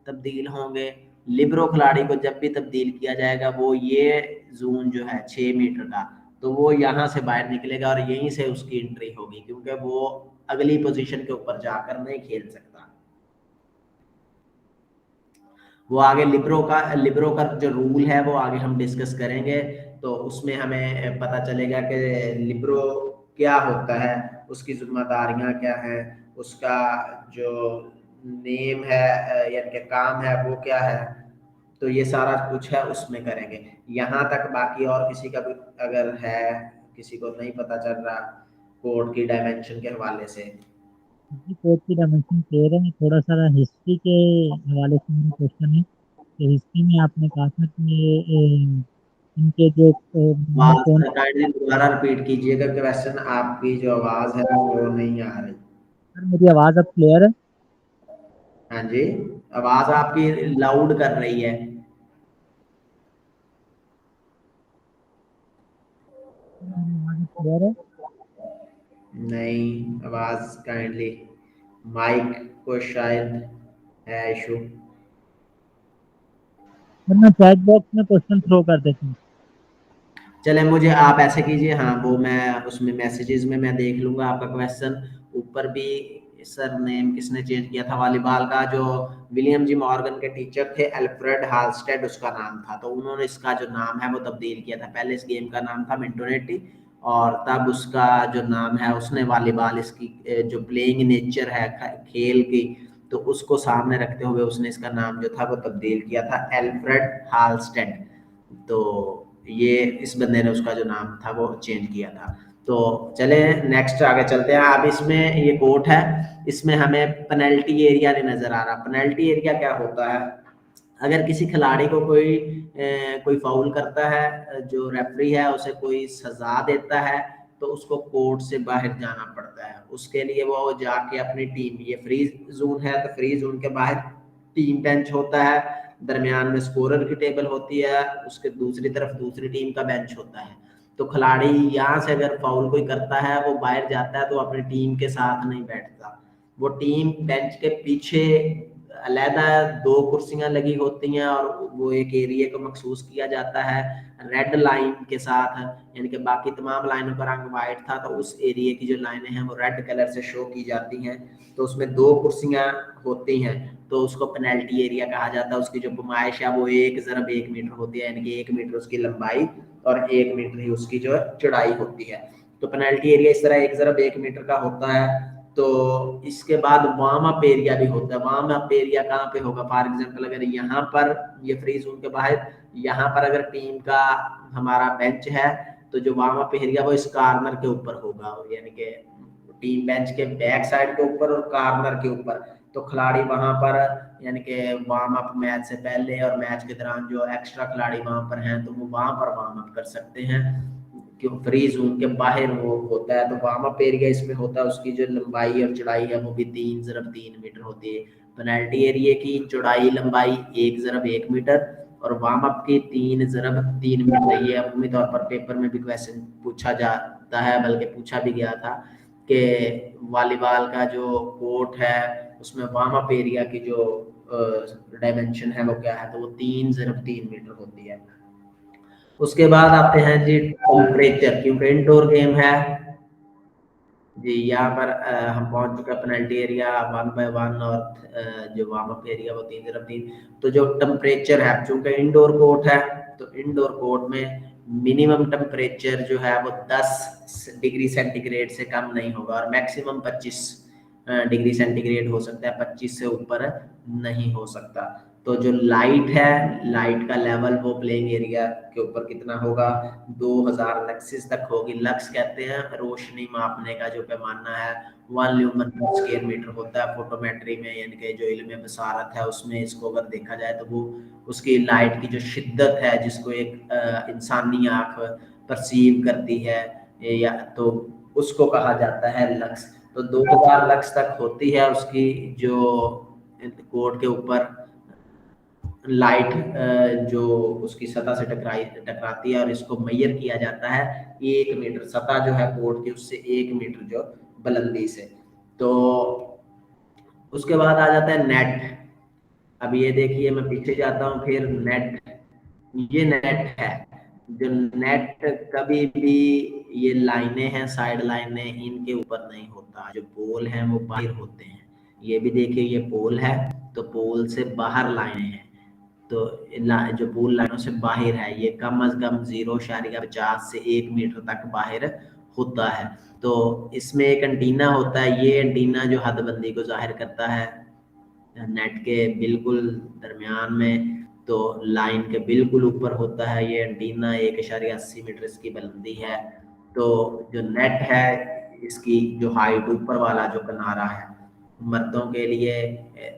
[SPEAKER 1] तब्दील होंगे। लिबरो खिलाड़ी को जब भी तब्दील किया जाएगा वो ये जोन जो है 6 मीटर का, तो वो यहाँ से बाहर निकलेगा और यहीं से उसकी एंट्री होगी, क्योंकि वो अगली पोजीशन के ऊपर जाकर नहीं खेल सकता। वो आगे लिबरो का जो रूल है वो आगे हम डिस्कस करेंगे, तो उसमें हमें पता चलेगा कि लिबरो क्या होता है, उसकी जिम्मेदारियां क्या हैं, उसका जो नेम है यानी कि काम है वो क्या है। तो ये सारा कुछ है उसमें करेंगे। यहाँ तक बाकी और किसी का भी अगर है, किसी को नहीं पता चल रहा कोड की डायमेंशन के हवाले से।
[SPEAKER 7] जी कोड की डायमेंशन क्लियर है। थोड़ा सा हिस्ट्री के हवाले से मेरा क्वेश्चन है कि हिस्ट्री में आपने कहा था कि इनके जो
[SPEAKER 1] आवाज
[SPEAKER 7] कौन।
[SPEAKER 1] काइंडली दोबारा रिपीट कीजिएगा क्वेश्चन, आपकी जो आवाज है वो नहीं आ रही।
[SPEAKER 7] सर मेरी आवाज़ अब क्लियर है?
[SPEAKER 1] हाँ जी, आवाज आपकी लाउड कर रही है।
[SPEAKER 7] मेरी आवाज़ अब क्लियर है?
[SPEAKER 1] नहीं, आवाज काइंडली, माइक को शायद है इशू।
[SPEAKER 7] सर मैं चैट बॉक्स में क्वेश्चन थ्रो कर देता हूँ।
[SPEAKER 1] चले मुझे आप ऐसे कीजिए, हाँ वो मैं उसमें मैसेजेस में मैं देख लूंगा आपका क्वेश्चन। ऊपर भी सर नेम किसने चेंज किया था वॉलीबॉल का, जो विलियम जी मॉर्गन के टीचर थे एल्फ्रेड हालस्टेड उसका नाम था, तो उन्होंने इसका जो नाम है वो तब्दील किया था। पहले इस गेम का नाम था मिंटोनेटी, और तब उसका जो नाम है उसने वॉलीबॉल इसकी जो प्लेइंग नेचर है खेल की, तो उसको सामने रखते हुए उसने इसका नाम जो था वो तब्दील किया था एल्फ्रेड हालस्टेड। तो ये इस बंदे ने उसका जो नाम था वो चेंज किया था। तो चले नेक्स्ट आगे चलते हैं। अब इसमें ये कोर्ट है, इसमें हमें पेनल्टी एरिया नहीं नजर आ रहा। पेनल्टी एरिया क्या होता है, अगर किसी खिलाड़ी को कोई फाउल करता है, जो रेफरी है उसे कोई सजा देता है, तो उसको कोर्ट से बाहर जाना पड़ता है। उसके लिए वो जाके अपनी टीम, ये फ्री जोन है तो फ्री जोन के बाहर टीम बेंच होता है, दरमियान में स्कोरर की टेबल होती है, उसके दूसरी तरफ दूसरी टीम का बेंच होता है। तो खिलाड़ी यहाँ से अगर फाउल कोई करता है वो बाहर जाता है तो अपनी टीम के साथ नहीं बैठता, वो टीम बेंच के पीछे अलहदा 2 कुर्सियां लगी होती हैं और वो एक एरिया को मखसूस किया जाता है रेड लाइन के साथ, यानी कि बाकी तमाम लाइनों का रंग वाइट था, तो उस एरिया की जो लाइनें हैं वो रेड कलर से शो की जाती हैं। तो उसमें 2 कुर्सियां होती हैं, तो उसको पेनल्टी एरिया कहा जाता है। उसकी जो पैमाइश है वो 1 × 1 मीटर होती है, यानी कि 1 मीटर उसकी लंबाई और 1 मीटर ही उसकी जो चौड़ाई होती है। तो पेनल्टी एरिया इस तरह 1 × 1 मीटर का होता है। तो इसके बाद वार्म अप एरिया भी होता है। वार्म अप एरिया कहाँ पे होगा, फॉर एग्जांपल अगर यहाँ पर ये फ्री जोन के बाहर यहाँ पर अगर टीम का हमारा बेंच है, तो जो वार्म अप एरिया वो इस कॉर्नर के ऊपर होगा, यानी कि टीम बेंच के बैक साइड के ऊपर और कॉर्नर के ऊपर। तो खिलाड़ी वहां पर यानी कि वार्म अप मैच से पहले और मैच के दौरान जो एक्स्ट्रा खिलाड़ी वहां पर हैं तो वो वहां पर वार्म अप कर सकते हैं, क्यों फ्री जोन के बाहर वो होता है। तो वार्म अप एरिया इसमें होता है, उसकी जो लंबाई और चौड़ाई है वो भी 3 × 3 मीटर होती है। पेनल्टी एरिया की चौड़ाई लंबाई 1 × 1 मीटर और वार्म अप की 3 × 3 मीटर। ये अमूमी तौर पर पेपर में भी क्वेश्चन पूछा जाता है, बल्कि पूछा भी गया था कि वॉलीबॉल का जो कोर्ट है उसमें वार्म अप एरिया की जो डायमेंशन है वो क्या है, तो वो 3 × 3 मीटर होती है। उसके बाद आते हैं जी टेम्परेचर, क्योंकि इंडोर गेम है जी। यहाँ पर हम पहुंच चुके हैं पेनल्टी एरिया 1/1 और जो वार्म अप एरिया वो 3 × 3। तो जो टेम्परेचर है, चूंकि इंडोर कोर्ट है तो इंडोर कोर्ट में मिनिमम टेम्परेचर जो है वो 10 डिग्री सेंटीग्रेड से कम नहीं होगा और मैक्सिमम 25 डिग्री सेंटीग्रेड हो सकता है, 25 से ऊपर नहीं हो सकता। तो जो लाइट है, लाइट का लेवल वो प्लेइंग एरिया के ऊपर कितना होगा, 2000 लक्सिस तक होगी। लक्स कहते हैं रोशनी मापने का जो पैमाना है, 1 ल्यूमन पर स्क्वायर मीटर होता है फोटोमेट्री में, यानी कि जो इल्म बसारत है उसमें इसको अगर देखा जाए तो वो उसकी लाइट की जो शिद्दत है जिसको एक इंसानी आंख परसीव करती है या तो उसको कहा जाता है लक्स। तो 2000 लक्स तक होती है उसकी जो कोड के ऊपर लाइट जो उसकी सतह से टकराती है, और इसको मेजर किया जाता है 1 मीटर, सतह जो है कोड की उससे 1 मीटर जो बुलंदी से। तो उसके बाद आ जाता है नेट। अब ये देखिए मैं पीछे जाता हूँ, फिर नेट, ये नेट है। जो नेट कभी भी ये लाइनें हैं, साइड लाइनें, इनके ऊपर नहीं होता, जो पोल हैं वो बाहर होते हैं। ये भी देखिए ये पोल है तो पोल से बाहर लाइनें हैं, तो जो पोल लाइनों से बाहर है ये कम अज कम 0.50 से 1 मीटर तक बाहर होता है। तो इसमें एक एंटीना होता है, ये एंटीना जो हदबंदी को जाहिर करता है नेट के बिल्कुल दरमियान में, तो लाइन के बिल्कुल ऊपर होता है ये एंटीना, 1.80 मीटर इसकी बुलंदी है। तो जो नेट है इसकी जो हाइट, ऊपर वाला जो किनारा है, मर्दों के लिए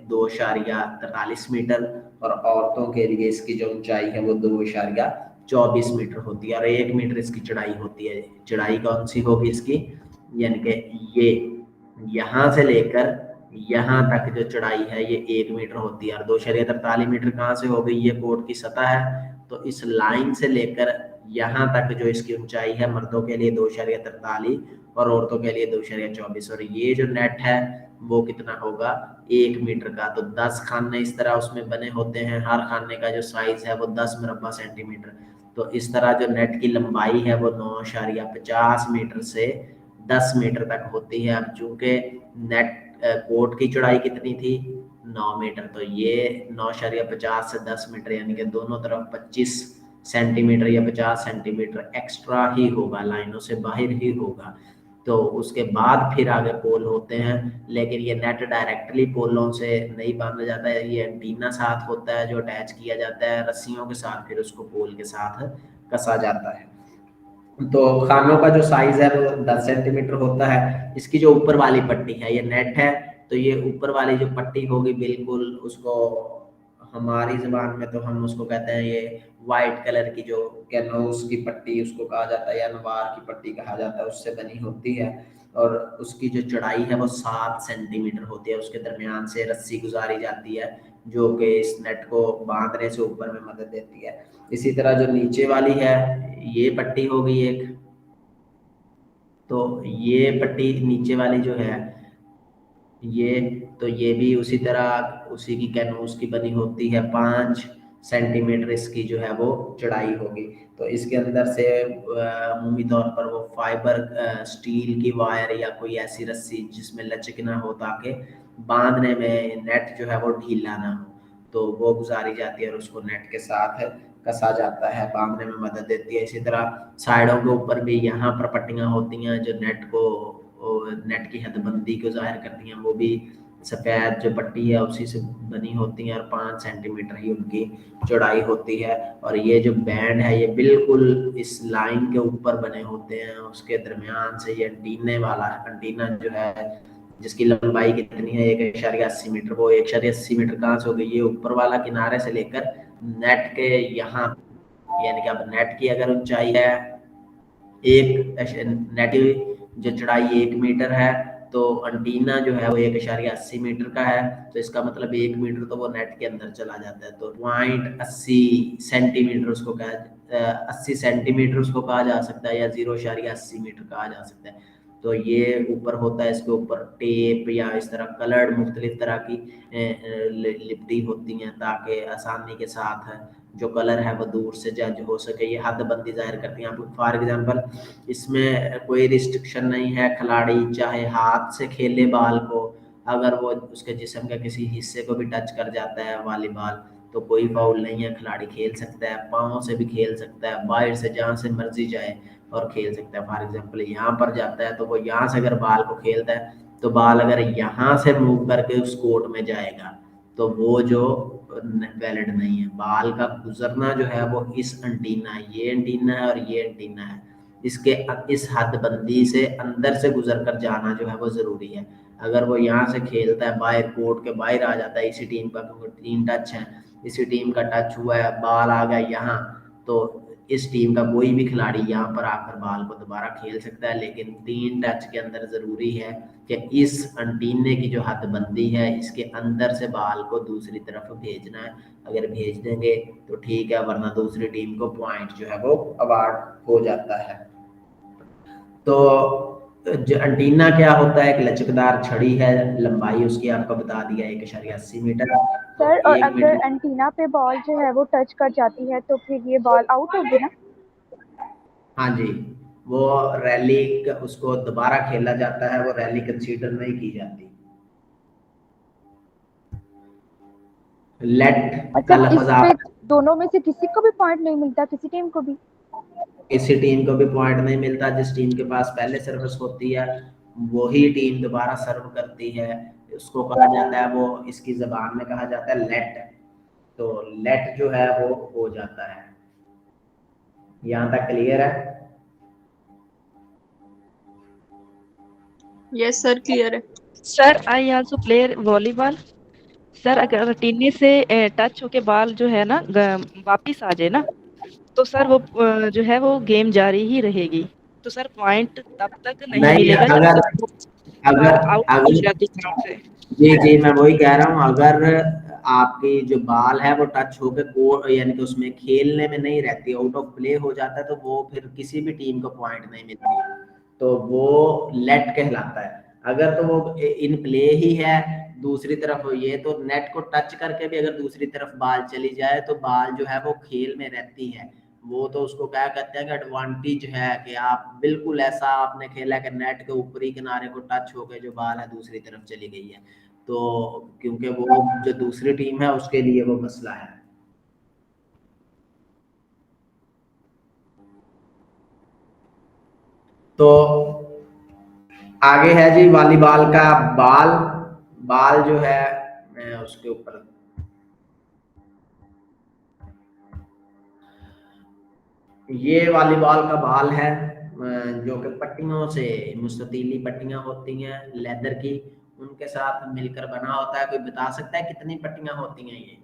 [SPEAKER 1] 2.43 मीटर और औरतों के लिए इसकी जो ऊंचाई है वो 2.24 मीटर होती है, और 1 मीटर इसकी चढ़ाई होती है। चढ़ाई कौन सी होगी इसकी, यानी कि ये यहाँ से लेकर यहाँ तक जो चढ़ाई है ये 1 मीटर होती है। और 2.43 मीटर कहाँ से हो गई, ये कोड की सतह है, तो इस लाइन से लेकर यहाँ तक जो इसकी ऊंचाई है मर्दों के लिए 2.43 और औरतों के लिए 2.24, और ये जो नेट है वो कितना होगा, 1 मीटर का। तो 10 खाने इस तरह उसमें बने होते हैं, हर खाने का जो साइज है वो 10 मुरब्बा सेंटीमीटर। तो इस तरह जो नेट की लंबाई है वो 9.50 मीटर से 10 मीटर तक होती है। अब चूंकि नेट कोट की चौड़ाई कितनी थी, 9 मीटर, तो ये 9.50 से 10 मीटर यानी कि दोनों तरफ 25 सेंटीमीटर या 50 सेंटीमीटर एक्स्ट्रा ही होगा, लाइनों से बाहर ही होगा। तो उसके बाद फिर आगे पोल होते हैं, लेकिन ये नेट डायरेक्टली पोलों से नहीं बांधा जाता है, ये एंटीना साथ होता है जो अटैच किया जाता है रस्सियों के साथ, फिर उसको पोल के साथ कसा जाता है। तो खानों का जो साइज है वो 10 सेंटीमीटर होता है। इसकी जो ऊपर वाली पट्टी है, ये नेट है, तो ये ऊपर वाली जो पट्टी होगी बिल्कुल, उसको हमारी जबान में तो हम उसको कहते हैं ये वाइट कलर की जो कैनोस की पट्टी उसको कहा जाता है, या नवार की पट्टी कहा जाता है, उससे बनी होती है। और उसकी जो चौड़ाई है वो 7 सेंटीमीटर होती है। उसके दरमियान से रस्सी गुजारी जाती है जो कि इस नेट को बांधने से ऊपर में मदद देती है। इसी तरह जो नीचे वाली है ये पट्टी होगी एक, तो ये पट्टी नीचे वाली जो है ये, तो ये भी उसी तरह उसी की कैनोस की बनी होती है। 5 सेंटीमीटर इसकी जो है वो चौड़ाई होगी। तो इसके अंदर से अमूमी तौर पर वो फाइबर स्टील की वायर या कोई ऐसी रस्सी जिसमें लचक ना हो ताकि बांधने में नेट जो है वो ढीला ना हो, तो वो गुजारी जाती है और उसको नेट के साथ कसा जाता है, बांधने में मदद देती है। इसी तरह साइडों के ऊपर भी यहाँ पर पट्टियाँ होती हैं जो नेट की हदबंदी को जाहिर करती हैं, वो भी सफ़ेद जो पट्टी है उसी से बनी होती हैं और 5 सेंटीमीटर ही उनकी चौड़ाई होती है। और ये जो बैंड है ये बिल्कुल इस लाइन के ऊपर बने होते हैं, उसके दरमियान से ये एंटीना जो है जिसकी लंबाई कितनी है 1.80 मीटर, वो 1.80 मीटर कहाँ से हो गई, ये ऊपर वाला किनारे से लेकर नेट के यहाँ, यानी कि अब नेट की अगर ऊंचाई है नेट जो चौड़ाई 1 मीटर है, तो एंटीना जो है वो 1.80 मीटर का है, तो इसका मतलब 1 मीटर तो वो नेट के अंदर चला जाता है। तो 0.80 सेंटीमीटर उसको 80 सेंटीमीटर उसको कहा जा सकता है, या 0.80 मीटर कहा जा सकता है। तो ये ऊपर होता है, इसके ऊपर टेप या इस तरह कलर्ड मुख्तलिफ तरह की लिपटी होती हैं ताकि आसानी के साथ जो कलर है वो दूर से जज हो सके। ये हदबंदी जाहिर करती हैं। फॉर एग्जांपल इसमें कोई रिस्ट्रिक्शन नहीं है, खिलाड़ी चाहे हाथ से खेले बाल को, अगर वो उसके जिस्म के किसी हिस्से को भी टच कर जाता है वॉलीबॉल तो कोई फाउल नहीं है, खिलाड़ी खेल सकता है, पाँव से भी खेल सकता है, बाहर से जहाँ से मर्जी जाए और खेल सकता है। फॉर एग्जांपल यहाँ पर जाता है तो वो यहाँ से अगर बाल को खेलता है तो बाल अगर यहाँ से मूव करके उस कोर्ट में जाएगा तो वो जो वैलिड नहीं है। बाल का गुजरना जो है वो इस एंटीना, ये एंटीना है और ये एंटीना है, इसके इस हदबंदी से अंदर से गुजर कर जाना जो है वो ज़रूरी है। अगर वो यहाँ से खेलता है बाहर, कोर्ट के बाहर आ जाता है इसी टीम का, क्योंकि 3 टच है, इसी टीम का टच हुआ है, बाल आ गया यहाँ, तो इस टीम का कोई भी खिलाड़ी यहाँ पर आकर बाल को दोबारा खेल सकता है। लेकिन 3 टच के अंदर ज़रूरी है कि इस एंटीने की जो हदबंदी है इसके अंदर से बाल को दूसरी तरफ भेजना है। अगर भेज देंगे तो ठीक है, वरना दूसरी टीम को पॉइंट जो है वो अवार्ड हो जाता है। तो जो एंटीना क्या होता है, एक लचकदार छड़ी है, लंबाई उसकी आपको बता दिया 1.80 मीटर।
[SPEAKER 8] सर और अगर एंटीना पे बॉल जो है वो टच कर जाती है तो फिर ये बॉल आउट होगी ना?
[SPEAKER 1] हाँ जी, वो रैली उसको दोबारा खेला जाता है, वो रैली कंसीडर नहीं की जाती। लेट का लफ्ज आप
[SPEAKER 8] दोनों में से किसी को भी पॉइंट नहीं मिलता, किसी टीम को भी?
[SPEAKER 1] किसी टीम को भी पॉइंट नहीं मिलता। जिस टीम के पास पहले सर्विस होती है वही टीम दोबारा सर्व करती है, उसको कहा जाता है, वो इसकी जबान में कहा जाता है लेट। तो लेट जो है वो हो जाता है। यहाँ तक क्लियर है?
[SPEAKER 6] यस सर, क्लियर है।
[SPEAKER 9] Sir I also play volleyball. Sir अगर टीने से टच होके बॉल जो है ना वापिस आ जाए ना, तो सर वो जो है वो गेम जारी ही रहेगी। तो सर पॉइंट तब तक नहीं मिलेगा
[SPEAKER 1] अगर
[SPEAKER 9] आउट हो जाती ग्राउंड से।
[SPEAKER 1] जी मैं वही कह रहा हूँ, अगर आपकी जो बॉल है वो टच होकर कोर्ट यानी कि उसमें खेलने में नहीं रहती, आउट ऑफ प्ले हो जाता है, तो वो फिर किसी भी टीम को पॉइंट नहीं मिलता, तो वो लेट कहलाता है। अगर तो वो इन प्ले ही है दूसरी तरफ, ये तो नेट को टच करके भी अगर दूसरी तरफ बॉल चली जाए तो बॉल जो है वो खेल में रहती है, वो तो उसको क्या कहते हैं कि एडवांटेज है कि आप बिल्कुल ऐसा आपने खेला कि नेट के ऊपरी किनारे को टच होकर जो बॉल है दूसरी तरफ चली गई है, तो क्योंकि वो जो दूसरी टीम है उसके लिए वो मसला है। तो आगे है जी वॉलीबॉल का बाल जो है मैं उसके ऊपर ये वॉलीबॉल का बाल है जो कि पट्टियों से, मुस्ततीली पट्टियां होती हैं लेदर की, उनके साथ मिलकर बना होता है। कोई बता सकता है कितनी पट्टियां होती हैं ये?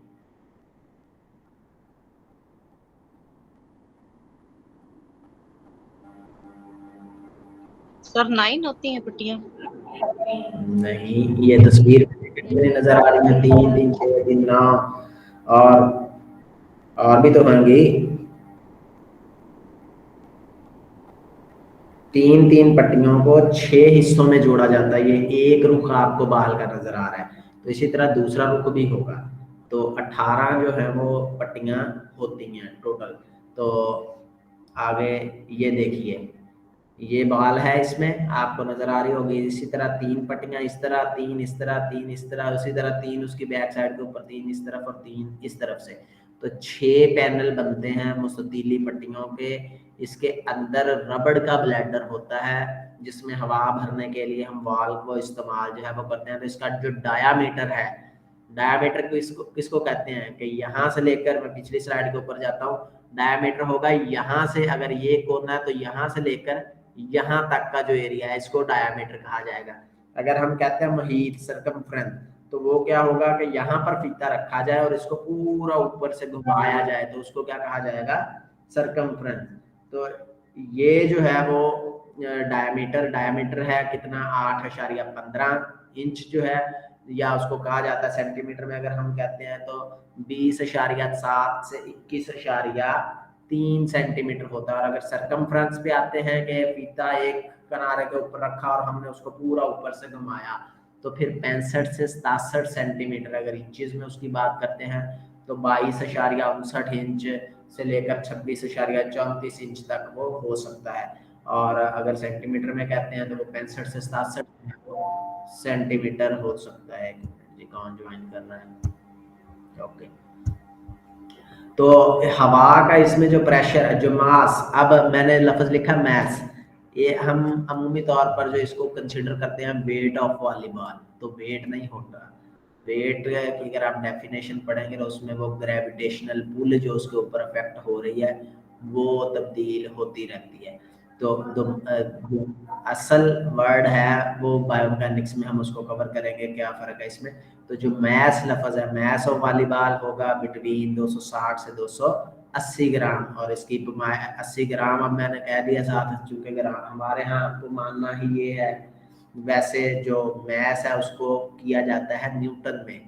[SPEAKER 5] सर 9 होती हैं पट्टियां?
[SPEAKER 1] नहीं, ये तस्वीर नजर आ रही है 3 3 6 3 9 और भी तो होंगी। 3 पट्टियों को 6 हिस्सों में जोड़ा जाता है। ये एक रुख आपको बाल का नजर आ रहा है, तो इसी तरह दूसरा रुख भी होगा। तो 18 जो है वो पट्टियां होती हैं टोटल। तो आगे ये देखिए, ये बाल है, इसमें आपको नजर आ रही होगी इसी तरह 3 पट्टियां, इस तरह 3 इस तरह 3 इस तरह, उसी तरह 3 उसकी बैक साइड के ऊपर 3 इस तरफ और 3 इस तरफ से। तो 6 पैनल बनते हैं मुस्ततीली पट्टियों के। इसके अंदर रबड़ का ब्लैडर होता है जिसमें हवा भरने के लिए हम वाल को इस्तेमाल जो है वो करते हैं। तो इसका जो डायामीटर है, डायामीटर को किसको कहते हैं कि यहाँ से लेकर, मैं पिछली स्लाइड के ऊपर जाता हूँ, डायामीटर होगा यहाँ से, अगर ये कोना है तो यहाँ से लेकर यहाँ तक का जो एरिया है इसको डायामीटर कहा जाएगा। अगर हम कहते हैं मुहीत, सरकमफ्रेंस, तो वो क्या होगा कि यहाँ पर फीता रखा जाए और इसको पूरा ऊपर से घुमाया जाए तो उसको क्या कहा जाएगा? सरकमफ्रेंस। तो ये जो है वो डायमीटर है कितना, 8.15 इंच जो है, या उसको कहा जाता है सेंटीमीटर में अगर हम कहते हैं तो 20.7 से 21.3 सेंटीमीटर होता है। और अगर सरकमफ्रेंस पे आते हैं कि फीता एक किनारे के ऊपर रखा और हमने उसको पूरा ऊपर से घुमाया, तो फिर 65 से 67 सेंटीमीटर। अगर इंचेस में उसकी बात करते हैं तो 22.59 इंच से लेकर 26.34 इंच तक वो हो सकता है। और अगर सेंटीमीटर में कहते हैं तो वो 65 से 67 सेंटीमीटर हो सकता है। जी कौन ज्वाइन कर रहा है? ओके। तो हवा का इसमें जो प्रेशर, जो मास, अब मैंने लफ्ज लिखा मैस, ये हम अमूमी तौर पर जो इसको कंसिडर करते हैं वेट ऑफ वॉलीबॉल, तो वेट नहीं होता। वेट की अगर आप डेफिनेशन पढ़ेंगे तो उसमें वो ग्रेविटेशनल पुल जो उसके ऊपर अफेक्ट हो रही है वो तब्दील होती रहती है। तो जो असल वर्ड है वो बायोमैकेनिक्स में हम उसको कवर करेंगे, क्या फ़र्क है इसमें। तो जो मैस लफ्ज़ है, मैस ऑफ वॉलीबॉल होगा बिटवीन 260 से 280 ग्राम, और इसकी 80 ग्राम अब मैंने कह दिया साथ, चूँकि ग्राम हमारे यहाँ आपको मानना ही ये है। वैसे जो मैस है उसको किया जाता है न्यूटन में।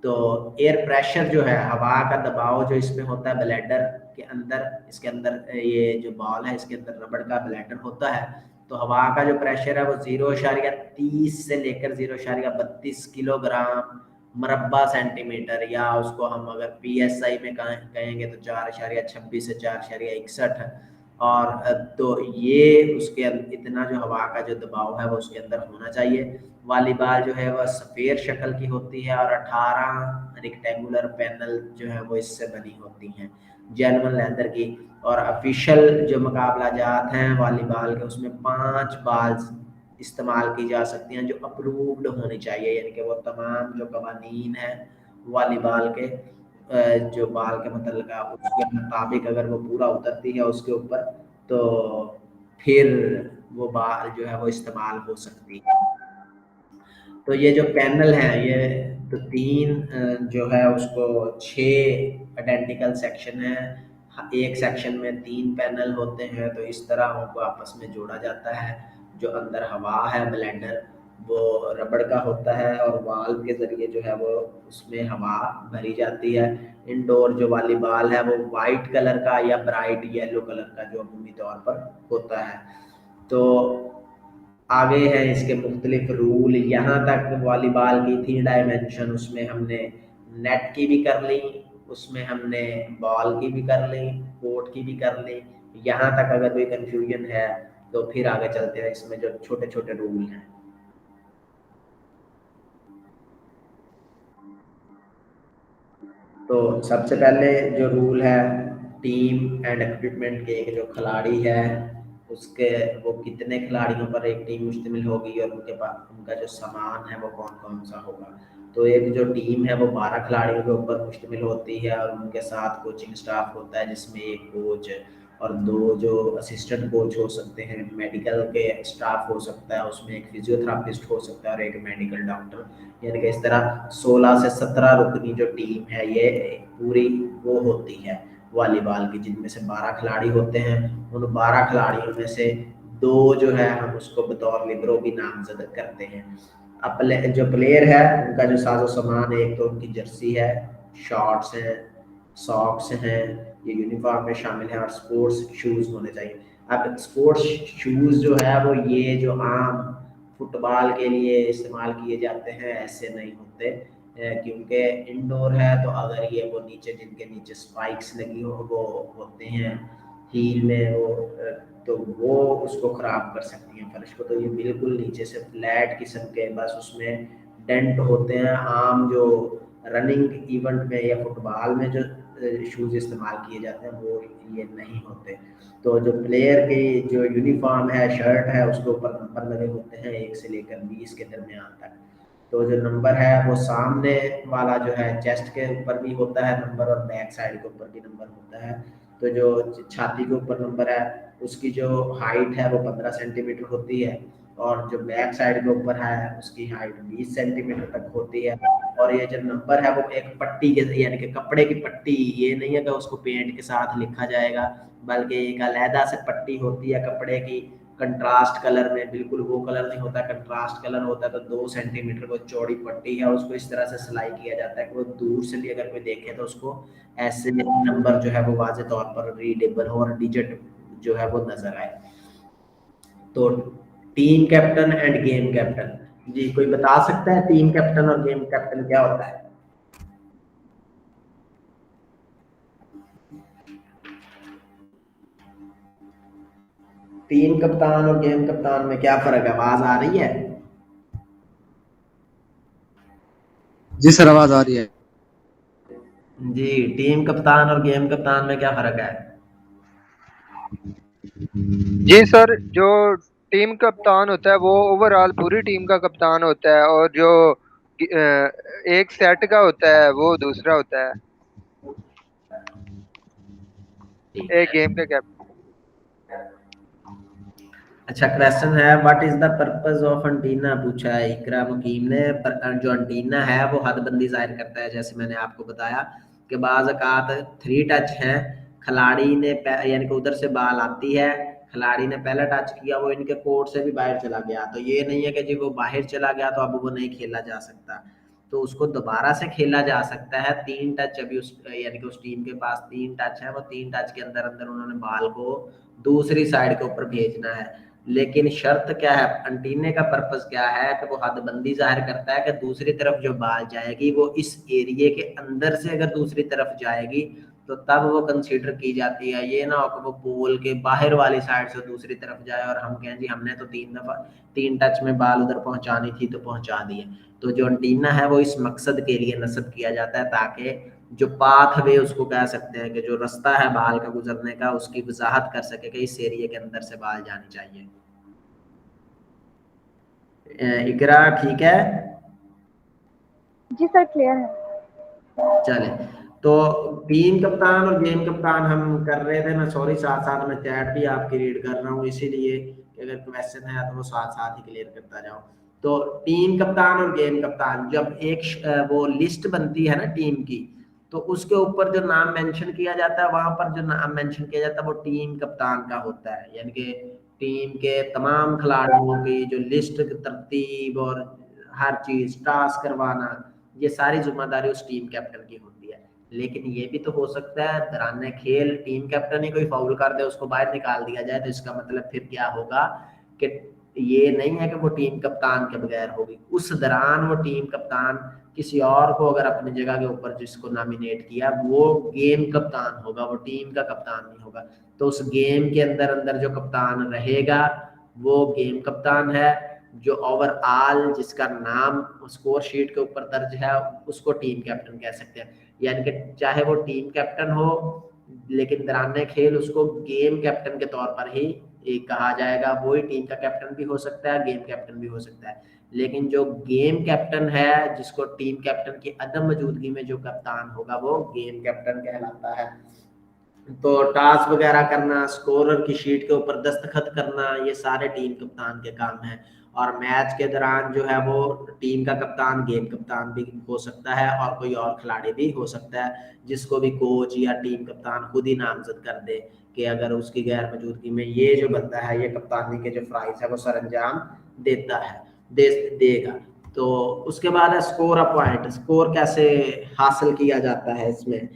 [SPEAKER 1] तो एयर प्रेशर जो है, हवा का दबाव जो इसमें होता है ब्लैडर के अंदर, इसके अंदर ये जो बॉल है इसके अंदर रबड़ का ब्लैडर होता है, तो हवा का जो प्रेशर है वो 0.30 से लेकर 0.32 किलोग्राम मरबा सेंटीमीटर, या उसको हम अगर PSI में कहेंगे तो 4.26 से 4.61। और तो ये उसके इतना जो हवा का जो दबाव है वो उसके अंदर होना चाहिए। वॉलीबॉल जो है वह सफ़ेद शक्ल की होती है और 18 रेक्टेंगुलर पैनल जो है वो इससे बनी होती हैं, जेन्युइन लेदर की। और ऑफिशियल जो मुकाबला जात हैं वॉलीबॉल के उसमें 5 बॉल्स इस्तेमाल की जा सकती हैं जो अप्रूव्ड होनी चाहिए, यानी कि वो तमाम जो कवानीन है वॉलीबॉल के जो बॉल के मतलब उसके मुताबिक अगर वो पूरा उतरती है उसके ऊपर, तो फिर वो बॉल जो है वो इस्तेमाल हो सकती है। तो ये जो पैनल है ये तो 3 जो है उसको 6 आइडेंटिकल सेक्शन है, एक सेक्शन में 3 पैनल होते हैं, तो इस तरह उनको आपस में जोड़ा जाता है। जो अंदर हवा है ब्लेंडर वो रबड़ का होता है और वाल्व के ज़रिए जो है वो उसमें हवा भरी जाती है। इंडोर जो वॉलीबॉल है वो वाइट कलर का या ब्राइट येलो कलर का जो अमूमी तौर पर होता है। तो आगे हैं इसके मुख्तलिफ रूल, यहाँ तक वॉलीबॉल की थी डायमेंशन, उसमें हमने नेट की भी कर ली, उसमें हमने बॉल की भी कर ली, कोर्ट की भी कर ली। यहाँ तक अगर कोई कंफ्यूजन है तो फिर आगे चलते हैं इसमें जो छोटे छोटे रूल हैं। तो सबसे पहले जो रूल है टीम एंड इक्विपमेंट के, एक जो खिलाड़ी है उसके वो कितने खिलाड़ियों पर एक टीम मुश्तमिल होगी और उनके पास उनका जो सामान है वो कौन कौन सा होगा। तो एक जो टीम है वो 12 खिलाड़ियों के ऊपर मुश्तमिल होती है और उनके साथ कोचिंग स्टाफ होता है जिसमें एक कोच और 2 जो असिस्टेंट कोच हो सकते हैं, मेडिकल के स्टाफ हो सकता है, उसमें एक फिजियोथेरापिस्ट हो सकता है और एक मेडिकल डॉक्टर, यानी कि इस तरह 16 से 17 रुकनी जो टीम है ये पूरी वो होती है वॉलीबॉल की, जिनमें से 12 खिलाड़ी होते हैं। उन 12 खिलाड़ियों में से 2 जो है हम उसको बतौर लिबरो भी नामजद करते हैं। अब जो प्लेयर है उनका जो साजो सामान है, एक तो उनकी जर्सी है, शॉर्ट्स हैं, सॉक्स हैं, ये यूनिफॉर्म में शामिल है, और स्पोर्ट्स शूज़ होने चाहिए। अब स्पोर्ट्स शूज़ जो है वो ये जो आम फुटबॉल के लिए इस्तेमाल किए जाते हैं ऐसे नहीं होते, क्योंकि इंडोर है तो अगर ये वो नीचे जिनके नीचे स्पाइक्स लगी हो वो होते हैं हील में वो तो वो उसको ख़राब कर सकती हैं फर्श को। तो ये बिल्कुल नीचे से फ्लैट किस्म के बस उसमें डेंट होते हैं। आम जो रनिंग इवेंट में या फुटबॉल में जो शूज़ इस्तेमाल किए जाते हैं वो ये नहीं होते। तो जो प्लेयर की जो यूनिफॉर्म है, शर्ट है, उसके ऊपर नंबर लगे होते हैं 1 से लेकर 20 के दरमियान तक। तो जो नंबर है वो सामने वाला जो है चेस्ट के ऊपर भी होता है नंबर और बैक साइड के ऊपर भी नंबर होता है। तो जो छाती के ऊपर नंबर है उसकी जो हाइट है वो 15 सेंटीमीटर होती है और जो बैक साइड के ऊपर है उसकी हाइट 20 सेंटीमीटर तक होती है। और ये जो नंबर है वो एक पट्टी के यानी कि कपड़े की पट्टी, ये नहीं है कि उसको पेंट के साथ लिखा जाएगा, बल्कि एक अलहदा से पट्टी होती है कपड़े की, कंट्रास्ट कलर में, बिल्कुल वो कलर नहीं होता, कंट्रास्ट कलर होता है। तो 2 सेंटीमीटर को चौड़ी पट्टी है, उसको इस तरह से सिलाई किया जाता है कि वो दूर से भी अगर कोई देखे तो उसको ऐसे नंबर जो है वो वाज़े तौर पर रीडेबल हो और डिजिट जो है वो नजर आए। तो team captain and game captain, जी कोई बता सकता है टीम कैप्टन और गेम कैप्टन क्या होता है? टीम कप्तान और गेम कप्तान में क्या फर्क है? आवाज आ रही है?
[SPEAKER 3] जी सर आवाज आ रही है।
[SPEAKER 1] जी, टीम कप्तान और गेम कप्तान में क्या फर्क है?
[SPEAKER 10] जी सर, जो टीम कप्तान होता है वो ओवरऑल पूरी टीम का कप्तान होता है और जो एक सेट का होता है, वो दूसरा होता है,
[SPEAKER 1] ठीक
[SPEAKER 10] एक
[SPEAKER 1] है।
[SPEAKER 10] गेम का कैप्टन।
[SPEAKER 1] अच्छा क्वेश्चन है, what is the purpose of antenna, पूछा है इकरा मुकीम ने। जो एंटीना है वो हदबंदी जाहिर करता है, जैसे मैंने आपको बताया कि बाज़ औक़ात 3 टच हैं, खिलाड़ी ने यानी कि उधर से बॉल आती है, खिलाड़ी ने पहला टच किया, वो इनके कोर्ट से भी बाहर चला गया, तो ये नहीं है कि जी वो बाहर चला गया तो अब वो नहीं खेला जा सकता, तो उसको दोबारा से खेला जा सकता है। 3 टच अभी उस यानी कि उस टीम के पास 3 टच है, वो 3 टच के अंदर अंदर उन्होंने बॉल को दूसरी साइड के ऊपर भेजना है। लेकिन शर्त क्या है, एंटीने का पर्पस क्या है कि वो हदबंदी जाहिर करता है कि दूसरी तरफ जो बॉल जाएगी वो इस एरिया के अंदर से अगर दूसरी तरफ जाएगी तो तब वो कंसीडर की जाती है। ये ना हो कि वो पोल के बाहर वाली साइड से दूसरी तरफ जाए और हम कहें जी हमने तो 3 टच में बॉल उधर पहुंचानी थी तो पहुंचा दी है। तो जो एंटीना है वो इस मकसद के लिए नस्ब किया जाता है ताकि जो पाथ वे उसको कह सकते हैं कि जो रास्ता है बाल का गुजरने का, उसकी वजाहत कर सके कि इस एरिया के अंदर से बाल जानी चाहिए। इकरा ठीक है?
[SPEAKER 8] जी सर क्लियर है।
[SPEAKER 1] चले, तो टीम कप्तान और गेम कप्तान हम कर रहे थे, मैं सॉरी साथ साथ में चैट भी आपकी रीड कर रहा हूँ, इसीलिए कि अगर क्वेश्चन है तो वो साथ साथ ही क्लियर करता जाओ। तो टीम कप्तान और गेम कप्तान, जब एक वो लिस्ट बनती है ना टीम की, तो उसके ऊपर जो नाम मेंशन किया जाता है, वहां पर जो नाम मेंशन किया जाता है वो टीम कप्तान का होता है, यानी कि टीम के तमाम खिलाड़ियों की जो लिस्ट तरतीब और हर चीज टास्क करवाना, ये सारी जिम्मेदारी उस टीम कैप्टन की होती है। लेकिन ये भी तो हो सकता है दौरान खेल टीम कैप्टन ही कोई फाउल कर दे, उसको बाहर निकाल दिया जाए, तो इसका मतलब फिर क्या होगा कि ये नहीं है कि वो टीम कप्तान के बगैर होगी, उस दौरान वो टीम कप्तान किसी और को अगर अपनी जगह के ऊपर जिसको नॉमिनेट किया वो गेम कप्तान होगा, वो टीम का कप्तान नहीं होगा। तो उस गेम के अंदर अंदर जो कप्तान रहेगा वो गेम कप्तान है, जो ओवरऑल जिसका नाम स्कोर शीट के ऊपर दर्ज है उसको टीम कैप्टन कह सकते हैं। यानी कि चाहे वो टीम कैप्टन हो लेकिन दौरान खेल उसको गेम कैप्टन के तौर पर ही कहा जाएगा, वही टीम का कैप्टन भी हो सकता है, गेम कैप्टन भी हो सकता है। लेकिन जो गेम कैप्टन है जिसको टीम कैप्टन की अदम मौजूदगी में जो कप्तान होगा वो गेम कैप्टन कहलाता है। तो टास्क वगैरह करना, स्कोरर की शीट के ऊपर दस्तखत करना, ये सारे टीम कप्तान के काम हैं। और मैच के दौरान जो है वो टीम का कप्तान गेम कप्तान भी हो सकता है और कोई और खिलाड़ी भी हो सकता है, जिसको भी कोच या टीम कप्तान खुद ही नामजद कर दे कि अगर उसकी गैर मौजूदगी में ये जो बंदा है ये कप्तानी के जो फ़राइज़ है वो सर अंजाम देता है, देगा। तो उसके बाद है स्कोर अ पॉइंट। स्कोर कैसे हासिल किया जाता है इसमें,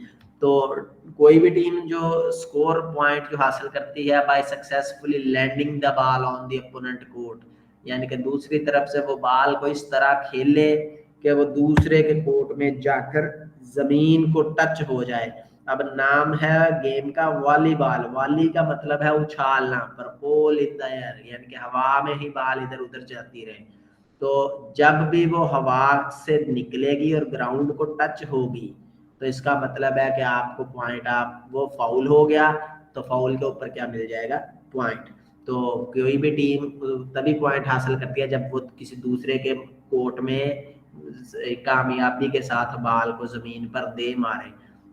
[SPEAKER 1] तो कोई भी टीम जो स्कोर पॉइंट जो हासिल करती है by successfully landing the ball on the opponent court, यानी कि दूसरी तरफ से वो बॉल को इस तरह खेले कि वो दूसरे के कोर्ट में जाकर जमीन को टच हो जाए। अब नाम है गेम का वॉलीबॉल, वॉली का मतलब है उछालना, परपोल इन द एयर, यानी कि हवा में ही बॉल इधर उधर जाती रहे। तो जब भी वो हवा से निकलेगी और ग्राउंड को टच होगी तो इसका मतलब है कि आपको पॉइंट, आप वो फाउल हो गया तो फाउल के ऊपर क्या मिल जाएगा, पॉइंट। तो कोई भी टीम तभी पॉइंट हासिल करती है जब वो किसी दूसरे के कोर्ट में कामयाबी के साथ बॉल को जमीन पर दे मारे।